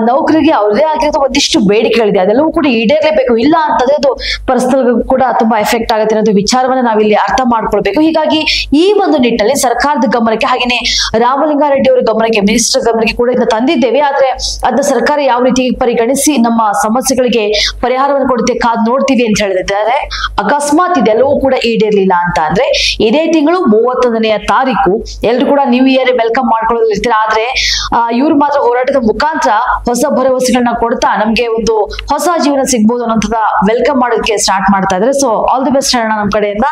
S1: ನೌಕರಿಗೆ ಅವ್ರದೇ ಆಗಿರೋ ಒಂದಿಷ್ಟು ಬೇಡಿಕೆಗಳಿದೆ, ಅದೆಲ್ಲವೂ ಕೂಡ ಈಡೇರ್ಲೇಬೇಕು. ಇಲ್ಲ ಅಂತಂದ್ರೆ ಅದು ಪರ್ಸನಲ್ ಕೂಡ ತುಂಬಾ ಎಫೆಕ್ಟ್ ಆಗುತ್ತೆ ಅನ್ನೋದು ವಿಚಾರವನ್ನ ನಾವಿಲ್ಲಿ ಅರ್ಥ ಮಾಡ್ಕೊಳ್ಬೇಕು. ಹೀಗಾಗಿ ಈ ಒಂದು ನಿಟ್ಟಿನಲ್ಲಿ ಸರ್ಕಾರದ ಗಮನಕ್ಕೆ, ಹಾಗೇನೆ ರಾಮಲಿಂಗಾರೆಡ್ಡಿ ಅವರ ಗಮನಕ್ಕೆ, ಮಿನಿಸ್ಟರ್ ಗಮನಕ್ಕೆ ಕೂಡ ಇದನ್ನ ತಂದಿದ್ದೇವೆ. ಆದ್ರೆ ಅದನ್ನ ಸರ್ಕಾರ ಯಾವ ರೀತಿ ಪರಿಗಣಿಸಿ ನಮ್ಮ ಸಮಸ್ಯೆಗಳಿಗೆ ಪರಿಹಾರವನ್ನು ಕೊಡುತ್ತೆ ಕಾದ್ ನೋಡ್ತೀವಿ ಅಂತ ಹೇಳಿದ್ದಾರೆ. ಅಕಸ್ಮಾತ್ ಇದೆಲ್ಲವೂ ಕೂಡ ಈಡೇರ್ಲಿಲ್ಲ ಅಂತ ಅಂದ್ರೆ ಇದೇ ತಿಂಗಳು 31ನೇ ತಾರೀಕು ಎಲ್ರು ಕೂಡ ನ್ಯೂ ಇಯರ್ ವೆಲ್ಕಮ್ ಮಾಡ್ಕೊಳ್ಳೋದಿರ್ತೀರ. ಆದ್ರೆ ಇವ್ರು ಮಾತ್ರ ಹೋರಾಟದ ಮುಖಾಂತರ ಹೊಸ ಭರವಸೆಗಳನ್ನ ಕೊಡ್ತಾ ನಮ್ಗೆ ಒಂದು ಹೊಸ ಜೀವನ ಸಿಗ್ಬೋದು ಅನ್ನೋಂಥದ ವೆಲ್ಕಮ್ ಮಾಡೋದಕ್ಕೆ ಸ್ಟಾರ್ಟ್ ಮಾಡ್ತಾ ಇದ್ದಾರೆ. ಸೊ ಆಲ್ ದಿ ಬೆಸ್ಟ್ ಹೇಳೋಣ ನಮ್ಮ ಕಡೆಯಿಂದ.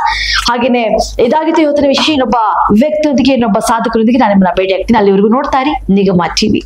S1: ಹಾಗೇನೆ ಇದಾಗಿತ್ತು ಇವತ್ತಿನ ವಿಷಯ. ಇನ್ನೊಬ್ಬ ವ್ಯಕ್ತಿಯೊಂದಿಗೆ, ಇನ್ನೊಬ್ಬ ಸಾಧಕರೊಂದಿಗೆ ನಾನು ನಿಮ್ಮನ್ನ ಭೇಟಿ ಆಗ್ತೀನಿ. ಅಲ್ಲಿವರೆಗೂ ನೋಡ್ತಾ ಇರಿ ನಿಗಮ ಟಿವಿ.